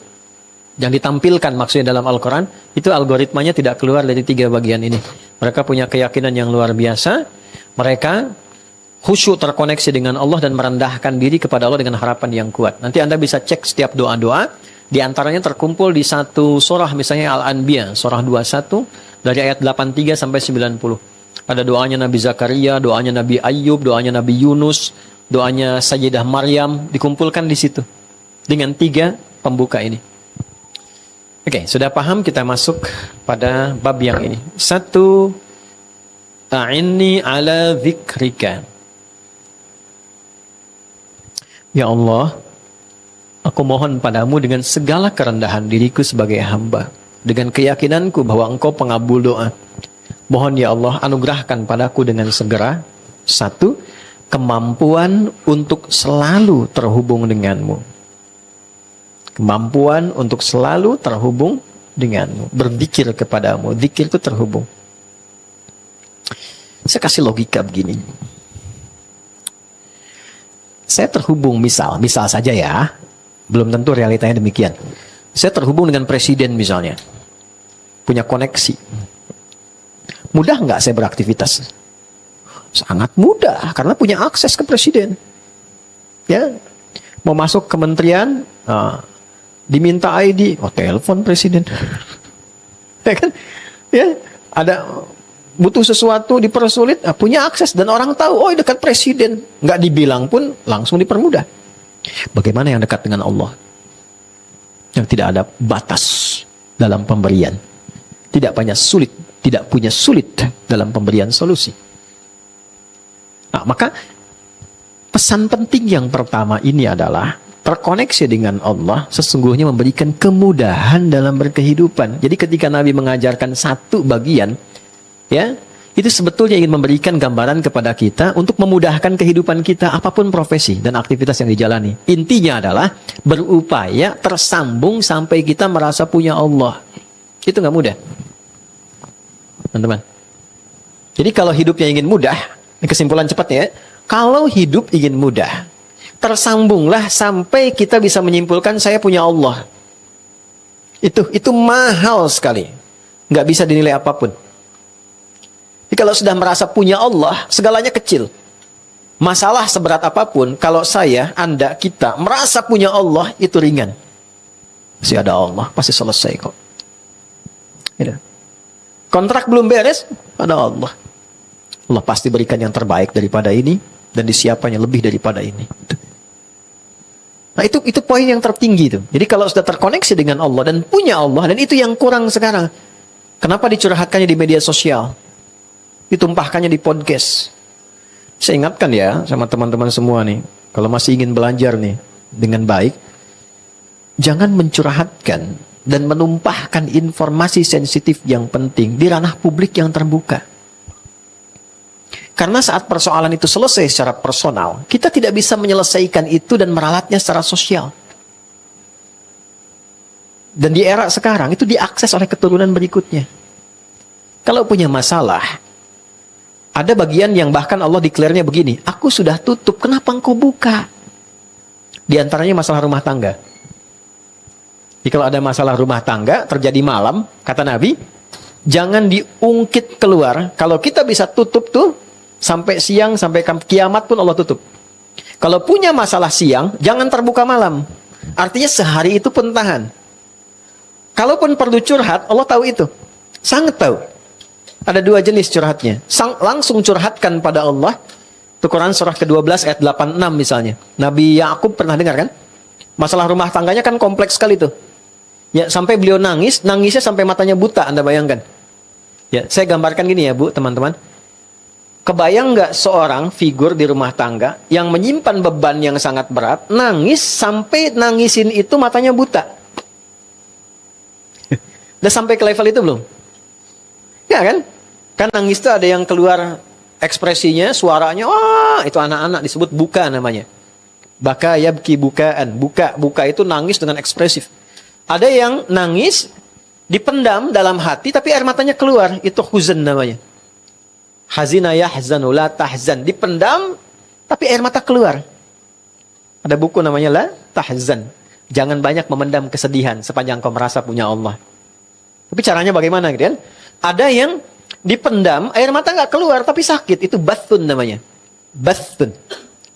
yang ditampilkan maksudnya dalam Al-Quran, itu algoritmanya tidak keluar dari 3 bagian ini. Mereka punya keyakinan yang luar biasa, mereka khusyuk terkoneksi dengan Allah dan merendahkan diri kepada Allah dengan harapan yang kuat. Nanti Anda bisa cek setiap doa-doa, di antaranya terkumpul di satu surah, misalnya Al-Anbiya, surah 21, dari ayat 83 sampai 90. Ada doanya Nabi Zakaria, doanya Nabi Ayyub, doanya Nabi Yunus, doanya Sayyidah Maryam, dikumpulkan di situ. Dengan 3 pembuka ini. Oke, sudah paham, kita masuk pada bab yang ini. 1, A'inni ala dzikrika. Ya Allah, aku mohon padamu dengan segala kerendahan diriku sebagai hamba, dengan keyakinanku bahwa Engkau pengabul doa. Mohon ya Allah, anugerahkan padaku dengan segera 1, kemampuan untuk selalu terhubung denganmu. Kemampuan untuk selalu terhubung denganmu. Berzikir kepadamu. Zikir itu terhubung. Saya kasih logika begini. Saya terhubung misal saja ya. Belum tentu realitanya demikian. Saya terhubung dengan presiden misalnya. Punya koneksi. Mudah nggak saya beraktivitas? Sangat mudah. Karena punya akses ke presiden. Ya, mau masuk kementerian, diminta ID, telepon presiden. Ya kan? Ya, ada butuh sesuatu dipersulit, punya akses dan orang tahu, dekat presiden. Nggak dibilang pun langsung dipermudah. Bagaimana yang dekat dengan Allah? Yang tidak ada batas dalam pemberian. Tidak punya sulit dalam pemberian solusi. Nah, maka pesan penting yang pertama ini adalah terkoneksi dengan Allah sesungguhnya memberikan kemudahan dalam berkehidupan. Jadi ketika Nabi mengajarkan 1 bagian, ya, itu sebetulnya ingin memberikan gambaran kepada kita untuk memudahkan kehidupan kita apapun profesi dan aktivitas yang dijalani. Intinya adalah berupaya tersambung sampai kita merasa punya Allah. Itu nggak mudah, teman-teman. Jadi kalau hidupnya ingin mudah, ini kesimpulan cepatnya, kalau hidup ingin mudah, tersambunglah sampai kita bisa menyimpulkan saya punya Allah. Itu mahal sekali. Nggak bisa dinilai apapun. Jadi kalau sudah merasa punya Allah, segalanya kecil. Masalah seberat apapun, kalau saya, Anda, kita merasa punya Allah, itu ringan. Masih ada Allah, pasti selesai kok. Gitu. Kontrak belum beres, ada Allah. Allah pasti berikan yang terbaik daripada ini, dan disiapkannya lebih daripada ini. Nah itu poin yang tertinggi itu. Jadi kalau sudah terkoneksi dengan Allah dan punya Allah, dan itu yang kurang sekarang. Kenapa dicurhatkannya di media sosial? Ditumpahkannya di podcast. Saya ingatkan ya sama teman-teman semua nih, kalau masih ingin belajar nih dengan baik, jangan mencurhatkan dan menumpahkan informasi sensitif yang penting di ranah publik yang terbuka. Karena saat persoalan itu selesai secara personal, kita tidak bisa menyelesaikan itu dan meralatnya secara sosial. Dan di era sekarang, itu diakses oleh keturunan berikutnya. Kalau punya masalah, ada bagian yang bahkan Allah declare-nya begini, aku sudah tutup, kenapa engkau buka? Di antaranya masalah rumah tangga. Jadi kalau ada masalah rumah tangga, terjadi malam, kata Nabi, Jangan diungkit keluar. Kalau kita bisa tutup tuh, sampai siang, sampai kiamat pun Allah tutup. Kalau punya masalah siang, jangan terbuka malam. Artinya sehari itu pun tahan. Kalaupun perlu curhat, Allah tahu itu. Sangat tahu. Ada dua jenis curhatnya. Langsung curhatkan pada Allah. Itu Quran surah ke-12 ayat 86 misalnya. Nabi Yakub pernah dengar kan? Masalah rumah tangganya kan kompleks sekali tuh. Ya, sampai beliau nangis, nangisnya sampai matanya buta, Anda bayangkan. Ya, saya gambarkan gini ya, Bu, teman-teman. Kebayang nggak seorang figur di rumah tangga yang menyimpan beban yang sangat berat, nangis sampai nangisin itu matanya buta? Udah sampai ke level itu belum? Ya kan? Kan nangis itu ada yang keluar ekspresinya, suaranya, wah, itu anak-anak disebut buka namanya. Baka yabki bukaan. Buka itu nangis dengan ekspresif. Ada yang nangis dipendam dalam hati tapi air matanya keluar, itu huzn namanya. Hazina yahzanu la tahzan, dipendam tapi air mata keluar. Ada buku namanya La Tahzan. Jangan banyak memendam kesedihan sepanjang kau merasa punya Allah. Tapi caranya bagaimana gitu kan? Ada yang dipendam, air mata nggak keluar tapi sakit, itu bathun namanya. Bathun.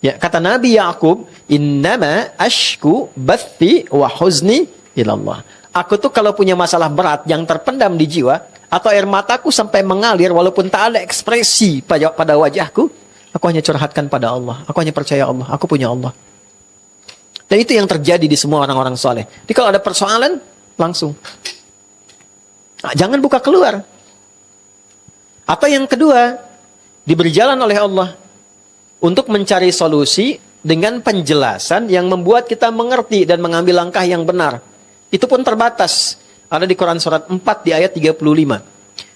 Ya, kata Nabi Yakub, innama ashku bathi wa huzni ilallah. Aku tuh kalau punya masalah berat yang terpendam di jiwa, atau air mataku sampai mengalir walaupun tak ada ekspresi pada wajahku, aku hanya curhatkan pada Allah. Aku hanya percaya Allah. Aku punya Allah. Dan itu yang terjadi di semua orang-orang soleh. Jadi kalau ada persoalan, langsung. Nah, jangan buka keluar. Atau yang kedua, diberi jalan oleh Allah untuk mencari solusi dengan penjelasan yang membuat kita mengerti dan mengambil langkah yang benar. Itu pun terbatas. Ada di Quran surat 4 di ayat 35.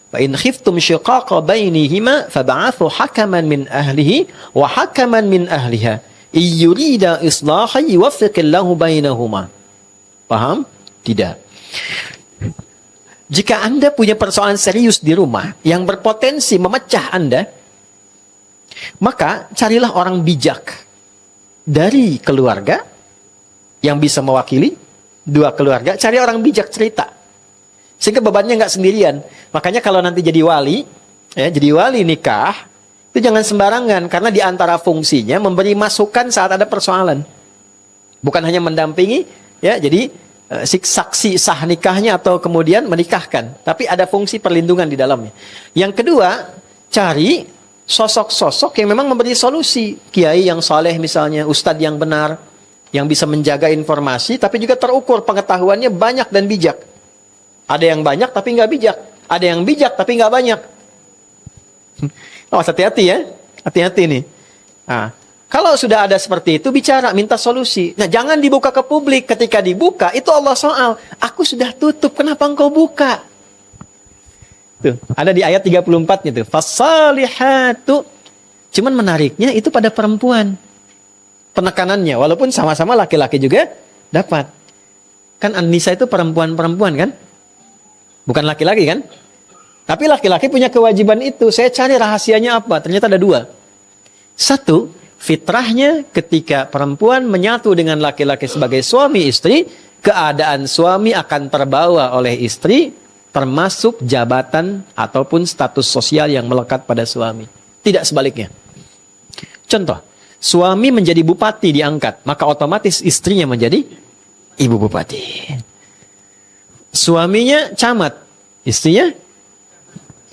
Fa in khiftum shiqaqa bainihima fab'athu hakaman min ahlihi wa hakaman min ahliha iyurida islahan yuwaffiqillahu bainahuma. Paham? Tidak. Jika Anda punya persoalan serius di rumah yang berpotensi memecah Anda, maka carilah orang bijak dari keluarga yang bisa mewakili dua keluarga. Cari orang bijak cerita. Sehingga bebannya nggak sendirian. Makanya kalau nanti jadi wali, ya, jadi wali nikah, itu jangan sembarangan. Karena di antara fungsinya memberi masukan saat ada persoalan. Bukan hanya mendampingi, ya, jadi saksi sah nikahnya atau kemudian menikahkan. Tapi ada fungsi perlindungan di dalamnya. Yang kedua, cari sosok-sosok yang memang memberi solusi. Kiai yang saleh misalnya, ustadz yang benar, yang bisa menjaga informasi, tapi juga terukur pengetahuannya banyak dan bijak. Ada yang banyak tapi nggak bijak. Ada yang bijak tapi nggak banyak. Oh, hati-hati ya. Hati-hati nih. Nah, kalau sudah ada seperti itu, bicara, minta solusi. Nah, jangan dibuka ke publik. Ketika dibuka, itu Allah soal. Aku sudah tutup, kenapa engkau buka? Tuh, ada di ayat 34-nya tuh. Fasalihatu. Cuman menariknya itu pada perempuan. Penekanannya, walaupun sama-sama laki-laki juga dapat. Kan An-Nisa itu perempuan-perempuan kan? Bukan laki-laki kan? Tapi laki-laki punya kewajiban itu. Saya cari rahasianya apa? Ternyata ada dua. Satu, fitrahnya ketika perempuan menyatu dengan laki-laki sebagai suami istri, keadaan suami akan terbawa oleh istri, termasuk jabatan ataupun status sosial yang melekat pada suami. Tidak sebaliknya. Contoh, suami menjadi bupati diangkat, maka otomatis istrinya menjadi ibu bupati. Suaminya camat, istrinya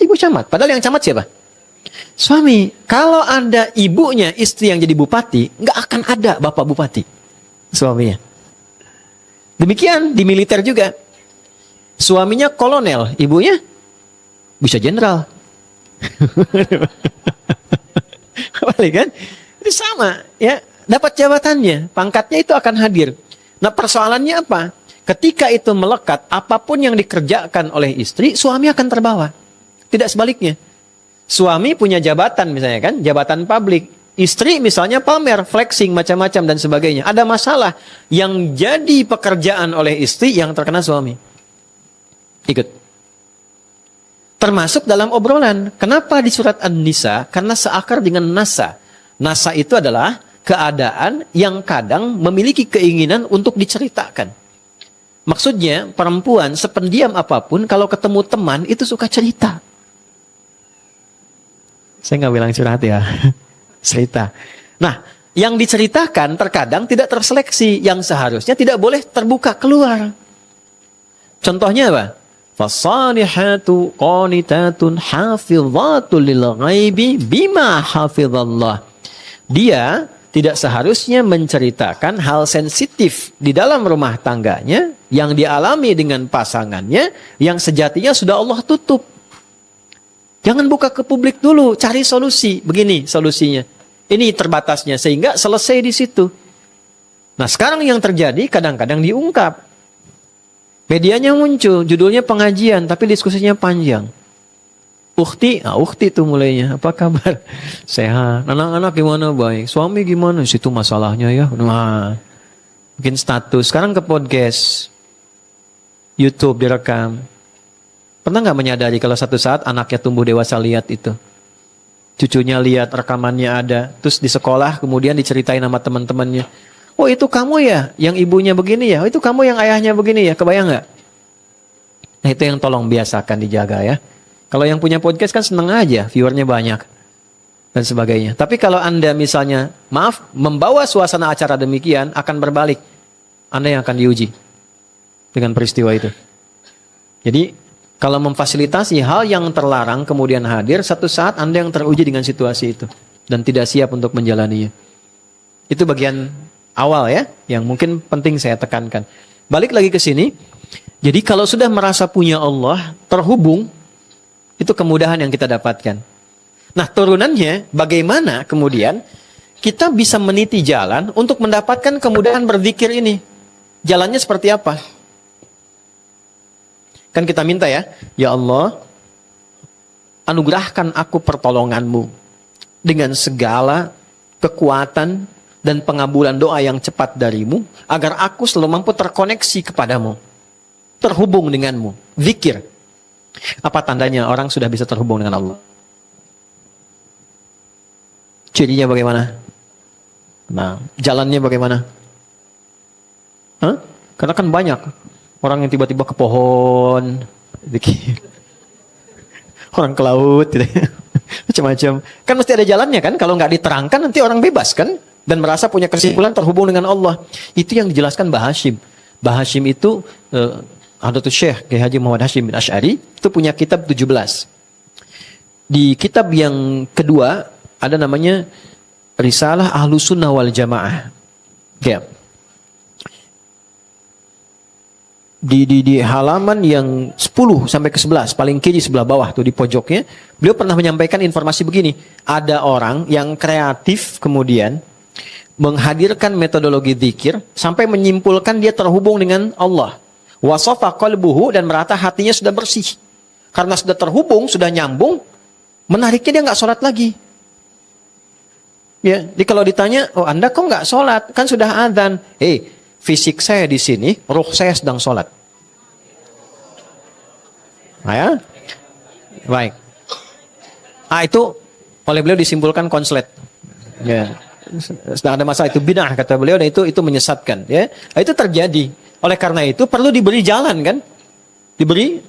ibu camat. Padahal yang camat siapa? Suami. Kalau ada ibunya istri yang jadi bupati, nggak akan ada bapak bupati. Suaminya. Demikian di militer juga. Suaminya kolonel, ibunya bisa jenderal. Balik kan? Itu sama, ya. Dapat jabatannya, pangkatnya itu akan hadir. Nah, persoalannya apa? Ketika itu melekat, apapun yang dikerjakan oleh istri, suami akan terbawa. Tidak sebaliknya. Suami punya jabatan misalnya kan, jabatan publik. Istri misalnya pamer, flexing, macam-macam dan sebagainya. Ada masalah yang jadi pekerjaan oleh istri yang terkena suami. Ikut. Termasuk dalam obrolan. Kenapa di surat An-Nisa? Karena seakar dengan nasa. Nasa itu adalah keadaan yang kadang memiliki keinginan untuk diceritakan. Maksudnya perempuan sependiam apapun kalau ketemu teman itu suka cerita. Saya nggak bilang curhat ya. Cerita. Nah, yang diceritakan terkadang tidak terseleksi. Yang seharusnya tidak boleh terbuka keluar. Contohnya apa? Fasalihatu qanitatun hafidhatul lil ghaibi bima hafizallah. Dia tidak seharusnya menceritakan hal sensitif di dalam rumah tangganya yang dialami dengan pasangannya yang sejatinya sudah Allah tutup. Jangan buka ke publik dulu, cari solusi. Begini solusinya. Ini terbatasnya sehingga selesai di situ. Nah, sekarang yang terjadi kadang-kadang diungkap. Medianya muncul, judulnya pengajian, tapi diskusinya panjang. Ukhti itu mulainya. Apa kabar? Sehat. Anak-anak gimana? Baik. Suami gimana? Situ masalahnya ya. Nah, bikin status. Sekarang ke podcast. YouTube direkam. Pernah nggak menyadari kalau satu saat anaknya tumbuh dewasa lihat itu? Cucunya lihat, rekamannya ada. Terus di sekolah kemudian diceritain sama teman-temannya. Oh itu kamu ya? Yang ibunya begini ya? Oh itu kamu yang ayahnya begini ya? Kebayang nggak? Nah itu yang tolong biasakan dijaga ya. Kalau yang punya podcast kan seneng aja, viewernya banyak. Dan sebagainya. Tapi kalau Anda misalnya, maaf, membawa suasana acara demikian, akan berbalik. Anda yang akan diuji. Dengan peristiwa itu. Jadi, kalau memfasilitasi hal yang terlarang kemudian hadir, satu saat Anda yang teruji dengan situasi itu. Dan tidak siap untuk menjalaninya. Itu bagian awal ya, yang mungkin penting saya tekankan. Balik lagi ke sini. Jadi kalau sudah merasa punya Allah, terhubung, itu kemudahan yang kita dapatkan. Nah, turunannya bagaimana kemudian kita bisa meniti jalan untuk mendapatkan kemudahan berzikir ini. Jalannya seperti apa? Kan kita minta ya, ya Allah, anugerahkan aku pertolonganmu dengan segala kekuatan dan pengabulan doa yang cepat darimu, agar aku selalu mampu terkoneksi kepadamu, terhubung denganmu, zikir. Apa tandanya orang sudah bisa terhubung dengan Allah? Cirinya bagaimana? Nah, jalannya bagaimana? Hah? Karena kan banyak orang yang tiba-tiba ke pohon, orang ke laut, gitu. Macam-macam. Kan mesti ada jalannya kan? Kalau nggak diterangkan nanti orang bebas kan? Dan merasa punya kesimpulan terhubung dengan Allah. Itu yang dijelaskan Mbah Hashim. Mbah Hashim itu Hadratus Syekh Kiai Haji Muhammad Hashim bin Asy'ari itu punya kitab 17. Di kitab yang kedua ada namanya Risalah Ahlus Sunnah wal Jamaah. Ya. Di halaman yang 10 sampai ke 11, paling kiri sebelah bawah tuh di pojoknya, beliau pernah menyampaikan informasi begini. Ada orang yang kreatif kemudian menghadirkan metodologi zikir sampai menyimpulkan dia terhubung dengan Allah. Wasafa qalbuhu, dan merata hatinya sudah bersih. Karena sudah terhubung, sudah nyambung, menariknya dia nggak sholat lagi. Ya, jadi kalau ditanya, oh Anda kok nggak sholat? Kan sudah adzan. Fisik saya di sini, ruh saya sedang sholat. Nah, ya? Baik. Itu oleh beliau disimpulkan konslet. Ya. Sedang ada masalah itu bid'ah kata beliau, dan itu menyesatkan. Ya, itu terjadi. Oleh karena itu perlu diberi jalan kan, diberi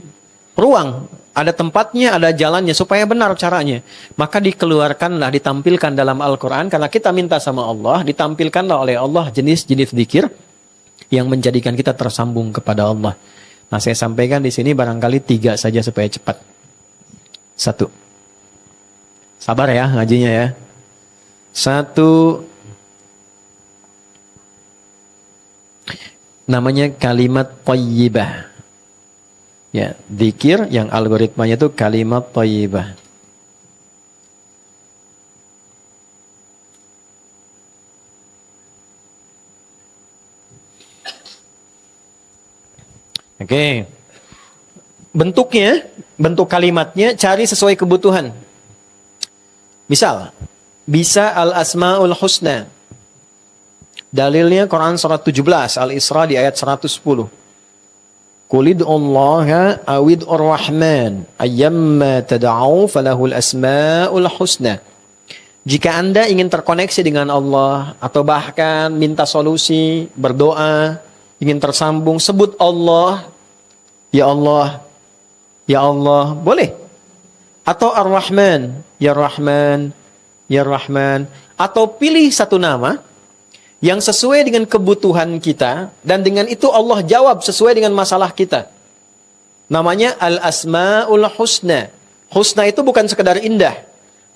ruang, ada tempatnya, ada jalannya supaya benar caranya. Maka dikeluarkanlah, ditampilkan dalam Al-Quran, karena kita minta sama Allah, ditampilkanlah oleh Allah jenis-jenis zikir yang menjadikan kita tersambung kepada Allah. Nah, saya sampaikan di sini barangkali 3 saja supaya cepat. 1. Sabar ya ngajinya ya. 1. Namanya kalimat thayyibah. Ya, zikir yang algoritmanya itu kalimat thayyibah. Oke. Bentuknya, bentuk kalimatnya cari sesuai kebutuhan. Misal, bisa al-asmaul husna. Dalilnya Quran surat 17, Al-Isra di ayat 110. Qulid'ullaha awid'ur rahman ayyamma tad'au falahul asma'ul husna. Jika Anda ingin terkoneksi dengan Allah atau bahkan minta solusi, berdoa, ingin tersambung, sebut Allah, ya Allah, ya Allah, boleh. Atau Ar-Rahman, ya Rahman, ya Rahman. Atau pilih satu nama yang sesuai dengan kebutuhan kita, dan dengan itu Allah jawab sesuai dengan masalah kita. Namanya Al-Asma'ul Husna. Husna itu bukan sekedar indah.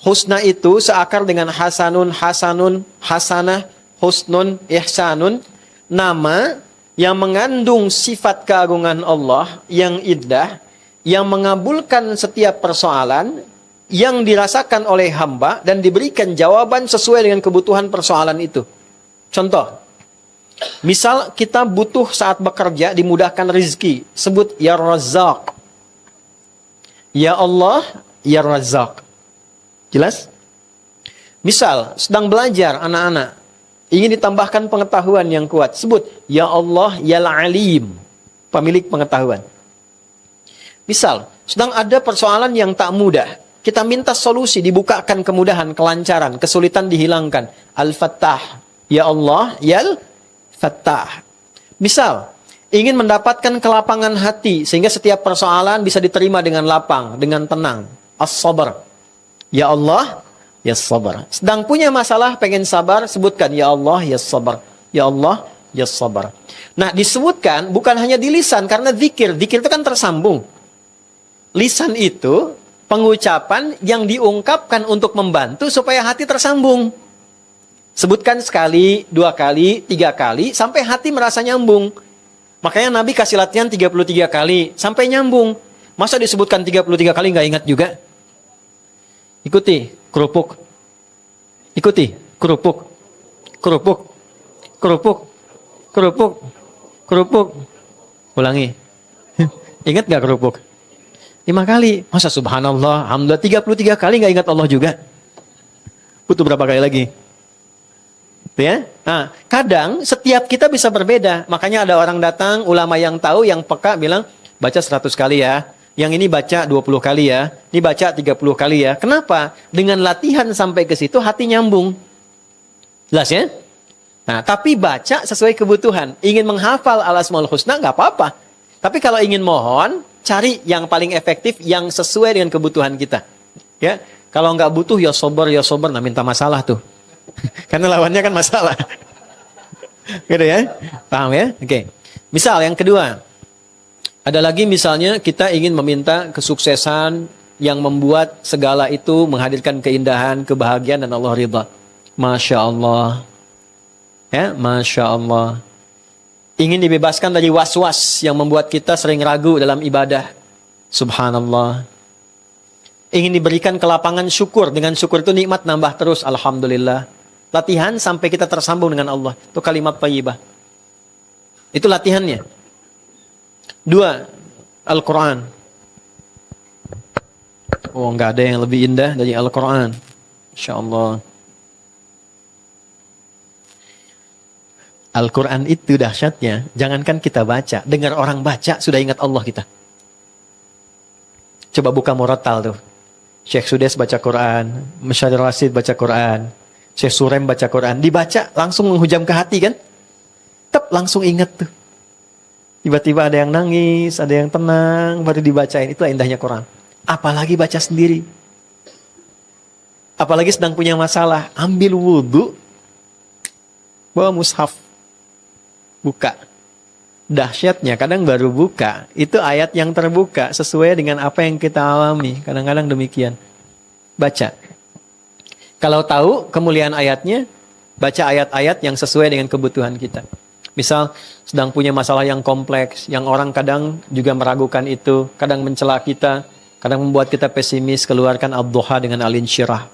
Husna itu seakar dengan hasanun, hasanun, hasanah, husnun, ihsanun. Nama yang mengandung sifat keagungan Allah yang indah, yang mengabulkan setiap persoalan yang dirasakan oleh hamba dan diberikan jawaban sesuai dengan kebutuhan persoalan itu. Contoh, misal kita butuh saat bekerja dimudahkan rezeki, sebut ya Razzaq. Ya Allah, ya Razzaq. Jelas? Misal sedang belajar anak-anak, ingin ditambahkan pengetahuan yang kuat, sebut ya Allah, ya Alim, pemilik pengetahuan. Misal sedang ada persoalan yang tak mudah, kita minta solusi, dibukakan kemudahan, kelancaran, kesulitan dihilangkan. Al-Fattah, ya Allah, ya Fattah. Misal, ingin mendapatkan kelapangan hati sehingga setiap persoalan bisa diterima dengan lapang, dengan tenang. As-Sabr. Ya Allah, ya Sabr. Sedang punya masalah, pengen sabar, sebutkan ya Allah, ya Sabr. Ya Allah, ya Sabr. Nah, disebutkan bukan hanya di lisan, karena zikir. Zikir itu kan tersambung. Lisan itu pengucapan yang diungkapkan untuk membantu supaya hati tersambung. Sebutkan sekali, 2 kali, 3 kali, sampai hati merasa nyambung. Makanya Nabi kasih latihan 33 kali, sampai nyambung. Masa disebutkan 33 kali nggak ingat juga? Ikuti, kerupuk. Ikuti, kerupuk. Kerupuk. Kerupuk. Kerupuk. Kerupuk. Ulangi. Ingat nggak kerupuk? 5 kali. Masa subhanallah, alhamdulillah 33 kali nggak ingat Allah juga? Butuh berapa kali lagi? Ya? Nah, kadang setiap kita bisa berbeda. Makanya ada orang datang, ulama yang tahu, yang peka bilang, baca 100 kali ya. Yang ini baca 20 kali ya. Ini baca 30 kali ya. Kenapa? Dengan latihan sampai ke situ, hati nyambung. Jelas ya? Nah, tapi baca sesuai kebutuhan. Ingin menghafal Al-Asmaul Husna, nggak apa-apa. Tapi kalau ingin mohon, cari yang paling efektif, yang sesuai dengan kebutuhan kita. Ya, kalau nggak butuh, ya sober, nah minta masalah tuh. Karena lawannya kan masalah. Gitu ya? Paham ya? Oke. Misal yang kedua. Ada lagi misalnya kita ingin meminta kesuksesan yang membuat segala itu menghadirkan keindahan, kebahagiaan dan Allah ridha. Masya Allah. Ya, Masya Allah. Ingin dibebaskan dari was-was yang membuat kita sering ragu dalam ibadah. Subhanallah. Ingin diberikan kelapangan syukur. Dengan syukur itu nikmat nambah terus. Alhamdulillah. Latihan sampai kita tersambung dengan Allah. Itu kalimat thayyibah. Itu latihannya. 2. Al-Quran. Oh, nggak ada yang lebih indah dari Al-Quran. InsyaAllah. Al-Quran itu dahsyatnya. Jangankan kita baca. Dengar orang baca, sudah ingat Allah kita. Coba buka Murattal tuh. Syekh Sudes baca Quran, Masyadir Rasid baca Quran, Syekh Surem baca Quran, dibaca langsung menghujam ke hati kan? Langsung ingat tuh. Tiba-tiba ada yang nangis, ada yang tenang, baru dibacain. Itulah indahnya Quran. Apalagi baca sendiri. Apalagi sedang punya masalah, ambil wudhu, bawa mushaf, buka. Dahsyatnya kadang baru buka, itu ayat yang terbuka sesuai dengan apa yang kita alami. Kadang-kadang demikian. Baca. Kalau tahu kemuliaan ayatnya, baca ayat-ayat yang sesuai dengan kebutuhan kita. Misal sedang punya masalah yang kompleks, yang orang kadang juga meragukan itu, kadang mencela kita, kadang membuat kita pesimis, keluarkan Ad-Duha dengan Al-Insyirah.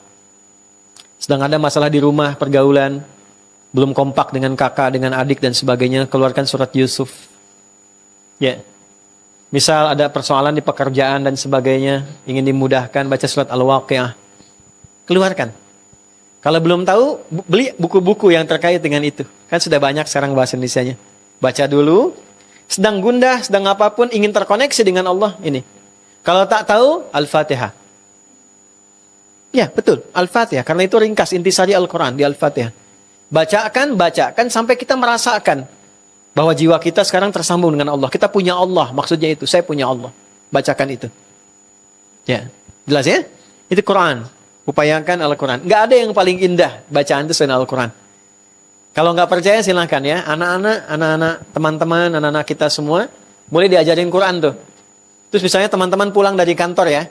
Sedang ada masalah di rumah, pergaulan, belum kompak dengan kakak, dengan adik dan sebagainya, keluarkan surat Yusuf. Ya. Misal ada persoalan di pekerjaan dan sebagainya, ingin dimudahkan, baca surat Al-Waqiah. Keluarkan. Kalau belum tahu, beli buku-buku yang terkait dengan itu. Kan sudah banyak sekarang bahasa Indonesianya. Baca dulu, sedang gundah, sedang apapun, ingin terkoneksi dengan Allah, ini. Kalau tak tahu, Al-Fatihah. Ya, betul, Al-Fatihah. Karena itu ringkas intisari Al-Quran di Al-Fatihah. Bacakan sampai kita merasakan Bahwa jiwa kita sekarang tersambung dengan Allah. Kita punya Allah, maksudnya itu. Saya punya Allah. Bacakan itu. Ya, jelas ya? Itu Quran. Upayakan Al-Quran. Nggak ada yang paling indah bacaan itu selain Al-Quran. Kalau nggak percaya silahkan ya. Anak-anak, teman-teman, anak-anak kita semua boleh diajarin Quran tuh. Terus misalnya teman-teman pulang dari kantor ya.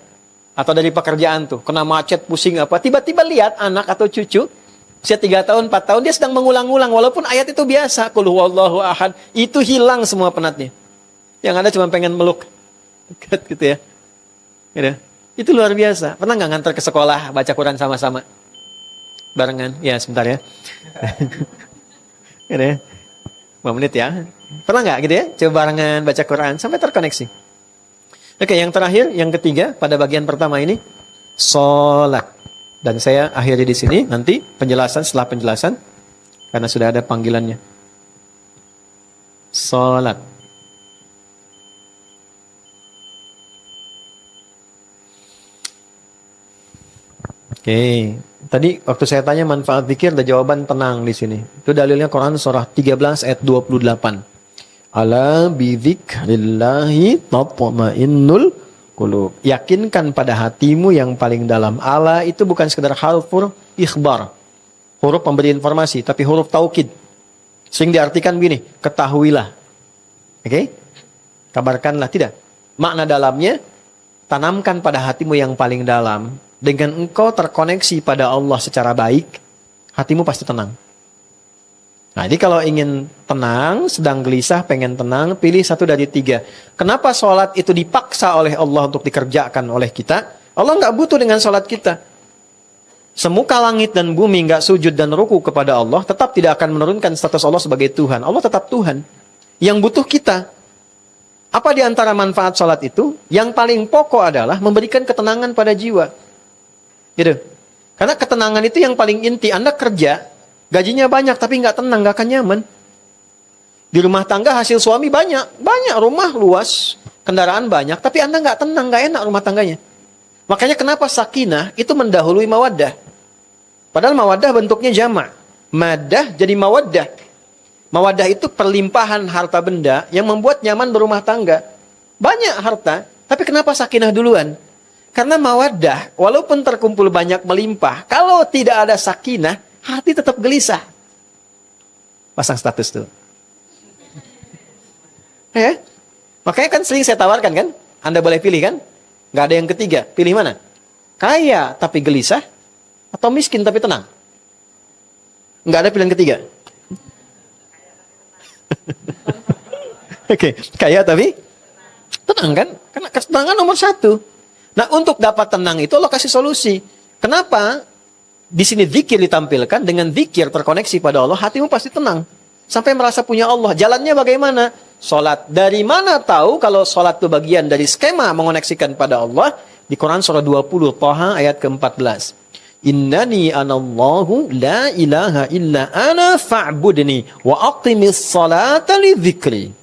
Atau dari pekerjaan tuh. Kena macet, pusing apa. Tiba-tiba lihat anak atau cucu. Usia 3 tahun, 4 tahun. Dia sedang mengulang-ulang. Walaupun ayat itu biasa. Qul huwallahu ahad. Itu hilang semua penatnya. Yang ada cuma pengen meluk. Dekat gitu ya. Gitu. Itu luar biasa. Pernah nggak ngantar ke sekolah baca Quran sama-sama? Barengan. Ya sebentar ya. Gitu ya. 5 menit ya. Pernah nggak gitu ya? Coba barengan baca Quran sampai terkoneksi. Oke, yang terakhir, yang ketiga pada bagian pertama ini salat. Dan saya akhiri di sini, nanti penjelasan setelah penjelasan karena sudah ada panggilannya. Salat. Oke, tadi waktu saya tanya manfaat zikir ada jawaban tenang di sini. Itu dalilnya Quran surah 13 ayat 28. Ala bidzikrillahi tatma'innul qulub. Yakinkan pada hatimu yang paling dalam. Ala itu bukan sekedar huruf ikhbar. Huruf pemberi informasi, tapi huruf taukid. Sering diartikan begini, ketahuilah. Oke? Kabarkanlah, tidak. Makna dalamnya, tanamkan pada hatimu yang paling dalam. Dengan engkau terkoneksi pada Allah secara baik, hatimu pasti tenang. Nah, jadi kalau ingin tenang, sedang gelisah, pengen tenang, pilih 1 dari 3. Kenapa sholat itu dipaksa oleh Allah untuk dikerjakan oleh kita? Allah nggak butuh dengan sholat kita. Semuka langit dan bumi nggak sujud dan ruku kepada Allah, tetap tidak akan menurunkan status Allah sebagai Tuhan. Allah tetap Tuhan. Yang butuh kita. Apa di antara manfaat sholat itu? Yang paling pokok adalah memberikan ketenangan pada jiwa. Gitu. Karena ketenangan itu yang paling inti. Anda kerja, gajinya banyak tapi nggak tenang, nggak akan nyaman. Di rumah tangga hasil suami banyak rumah luas, kendaraan banyak, tapi Anda nggak tenang, nggak enak rumah tangganya. Makanya kenapa sakinah itu mendahului mawaddah. Padahal mawaddah bentuknya jamak. Maddah jadi mawaddah. Mawaddah itu perlimpahan harta benda yang membuat nyaman berumah tangga. Banyak harta, tapi kenapa sakinah duluan? Karena mawaddah, walaupun terkumpul banyak melimpah, kalau tidak ada sakinah, hati tetap gelisah. Pasang status tuh. Ya? Makanya kan sering saya tawarkan kan? Anda boleh pilih kan? Nggak ada yang ketiga. Pilih mana? Kaya tapi gelisah, atau miskin tapi tenang? Nggak ada pilihan ketiga. Oke, kaya tapi tenang kan? Karena ketenangan nomor 1. Nah, untuk dapat tenang itu Allah kasih solusi. Kenapa? Di sini zikir ditampilkan, dengan zikir terkoneksi pada Allah, hatimu pasti tenang. Sampai merasa punya Allah. Jalannya bagaimana? Salat. Dari mana tahu kalau salat itu bagian dari skema mengoneksikan pada Allah? Di Quran surah 20, Thaha ayat ke-14. Innani anallahu la ilaha illa ana fa'budni wa aqimis salata li dzikri.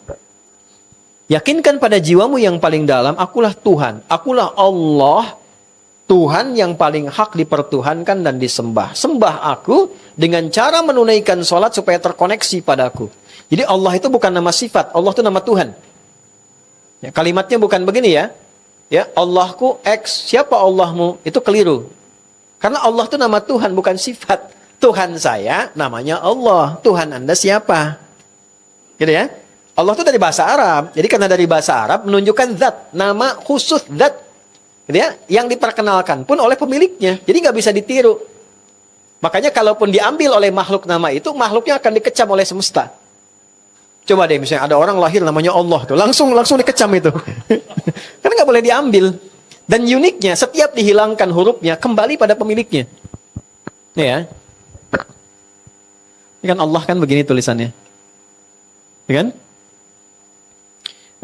Yakinkan pada jiwamu yang paling dalam, akulah Tuhan, akulah Allah, Tuhan yang paling hak dipertuhankan dan disembah. Sembah aku dengan cara menunaikan sholat supaya terkoneksi padaku. Jadi Allah itu bukan nama sifat, Allah itu nama Tuhan. Ya, kalimatnya bukan begini ya. Ya, Allahku X, siapa Allahmu? Itu keliru. Karena Allah itu nama Tuhan, bukan sifat. Tuhan saya namanya Allah, Tuhan Anda siapa? Gitu ya. Allah itu dari bahasa Arab. Jadi karena dari bahasa Arab menunjukkan zat, nama khusus zat. Gitu ya, yang diperkenalkan pun oleh pemiliknya. Jadi nggak bisa ditiru. Makanya kalaupun diambil oleh makhluk nama itu, makhluknya akan dikecam oleh semesta. Coba deh misalnya ada orang lahir namanya Allah tuh, langsung dikecam itu. Karena nggak boleh diambil. Dan uniknya setiap dihilangkan hurufnya kembali pada pemiliknya. Ya. Ini kan Allah kan begini tulisannya. Ya kan?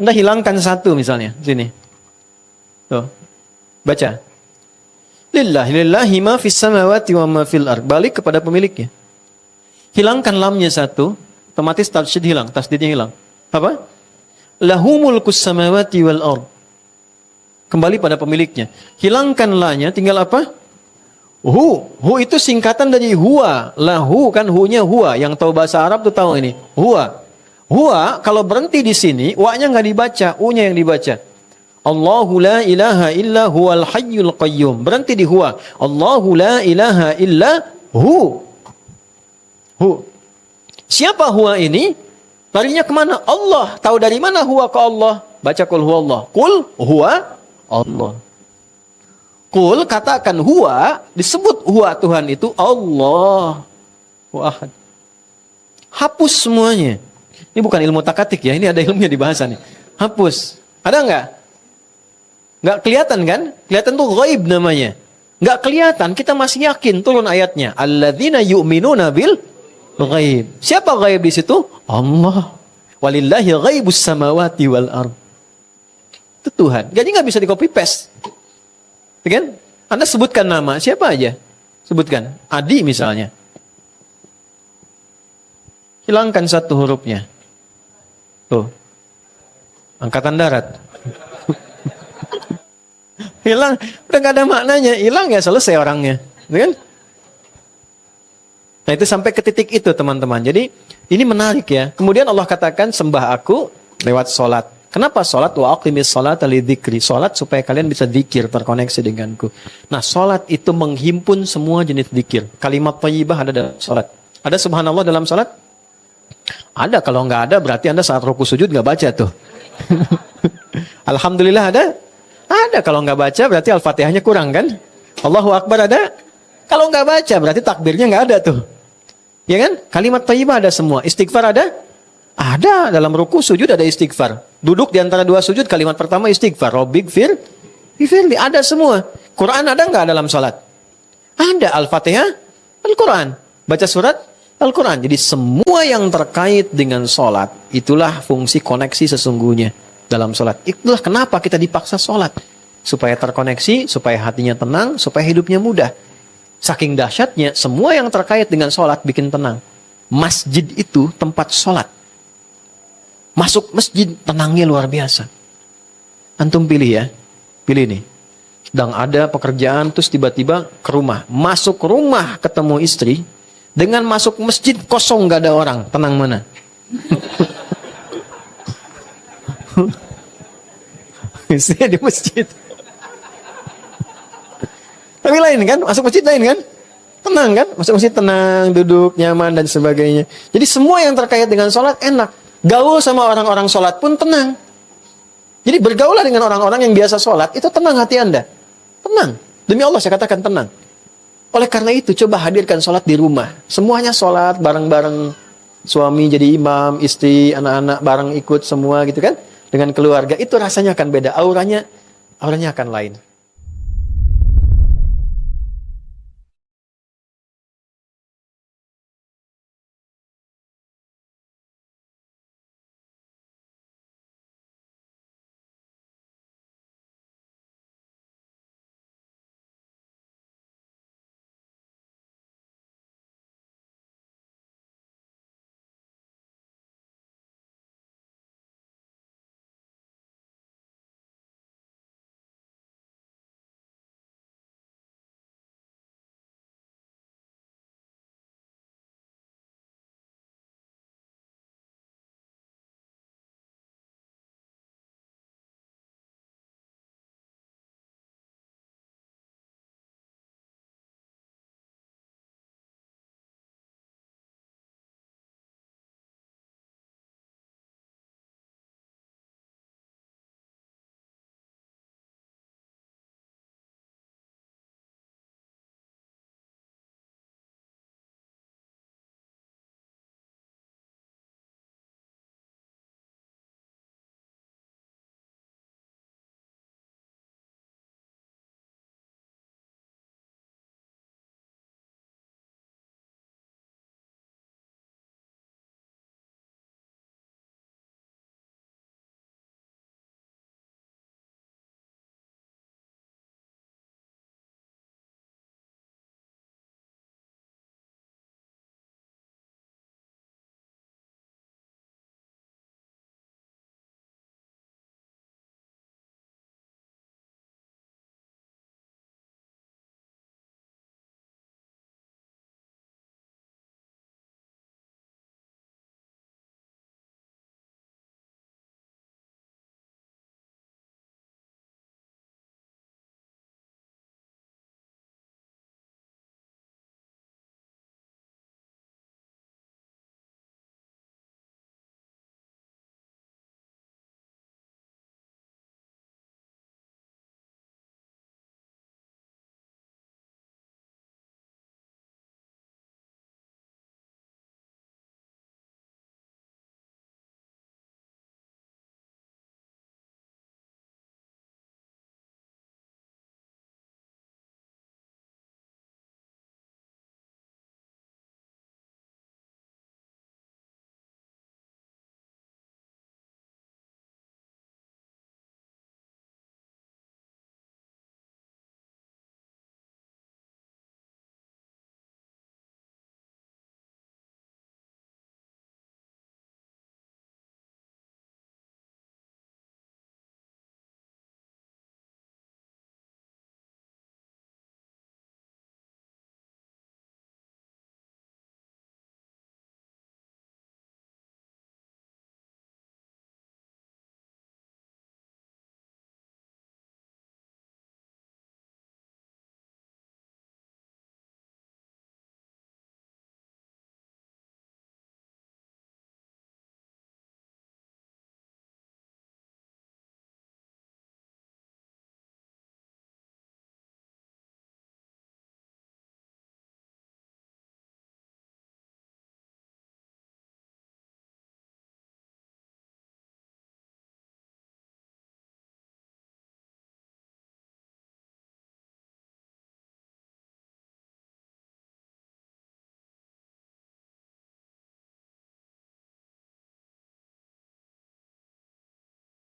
Anda hilangkan satu misalnya, sini. Tuh. Baca. Lillahi ma fis samawati wa ma fil ard. Balik kepada pemiliknya. Hilangkan lamnya satu, otomatis tasydid hilang, tasdidnya hilang. Apa? Lahu mulkus samawati wal ard. Kembali pada pemiliknya. Hilangkan la-nya, tinggal apa? Hu. Hu itu singkatan dari huwa. Lahu kan hu-nya huwa. Yang tahu bahasa Arab tuh tahu ini. Huwa. Huwa kalau berhenti di sini, wa-nya nggak dibaca, u-nya yang dibaca. Allahu la ilaha illa huwal hayyul qayyum. Berhenti di huwa. Allahu la ilaha illa hu. Hu. Siapa huwa ini? Larinya kemana? Allah. Tahu dari mana huwa ke Allah? Baca kul huwa Allah. Kul huwa Allah. Kul katakan huwa, disebut huwa Tuhan itu Allah. Wahad. Hapus semuanya. Ini bukan ilmu takatik ya, ini ada ilmunya di bahasa nih. Hapus. Ada nggak? Nggak kelihatan kan? Kelihatan tuh ghaib namanya. Nggak kelihatan, kita masih yakin turun ayatnya. Alladzina yu'minuna bil ghaib. Siapa ghaib di situ? Allah. Walillahi ghaibus samawati wal ard. Itu Tuhan. Jadi nggak bisa di copy paste. Kan? Anda sebutkan nama siapa aja? Sebutkan. Adi misalnya. Hilangkan satu hurufnya. Tuh. Angkatan darat. Hilang, udah gak ada maknanya. Hilang ya selesai orangnya. Kan? Nah itu sampai ke titik itu teman-teman. Jadi ini menarik ya. Kemudian Allah katakan sembah aku lewat sholat. Kenapa sholat? Wa aqimis sholata lidzikri. Sholat supaya kalian bisa dzikir, terkoneksi denganku. Nah sholat itu menghimpun semua jenis dzikir. Kalimat thayyibah ada dalam sholat. Ada subhanallah dalam sholat? Ada. Kalau nggak ada berarti Anda saat ruku sujud nggak baca tuh. Alhamdulillah ada? Ada. Kalau nggak baca berarti Al-Fatihahnya kurang kan? Allahu Akbar ada? Kalau nggak baca berarti takbirnya nggak ada tuh. Ya kan? Kalimat thayyibah ada semua. Istighfar ada? Ada. Dalam ruku sujud ada istighfar. Duduk di antara dua sujud kalimat pertama istighfar. Rabbighfir ifirli. Ada semua. Quran ada nggak dalam salat? Ada. Al-Fatihah, Al-Quran. Baca surat Al-Quran. Jadi semua yang terkait dengan salat itulah fungsi koneksi sesungguhnya dalam salat. Itulah kenapa kita dipaksa salat. Supaya terkoneksi, supaya hatinya tenang, supaya hidupnya mudah. Saking dahsyatnya, semua yang terkait dengan salat bikin tenang. Masjid itu tempat salat. Masuk masjid, tenangnya luar biasa. Antum pilih ya. Pilih nih. Sedang ada pekerjaan, terus tiba-tiba ke rumah. Masuk rumah ketemu istri. Dengan masuk masjid, kosong gak ada orang. Tenang mana? Saya di masjid. Tapi lain kan? Masuk masjid lain kan? Tenang kan? Masuk masjid tenang, duduk, nyaman, dan sebagainya. Jadi semua yang terkait dengan sholat enak. Gaul sama orang-orang sholat pun tenang. Jadi bergaulah dengan orang-orang yang biasa sholat, itu tenang hati Anda. Tenang. Demi Allah saya katakan tenang. Oleh karena itu coba hadirkan sholat di rumah. Semuanya sholat bareng-bareng. Suami jadi imam, istri, anak-anak bareng ikut semua gitu kan. Dengan keluarga itu rasanya akan beda. Auranya akan lain.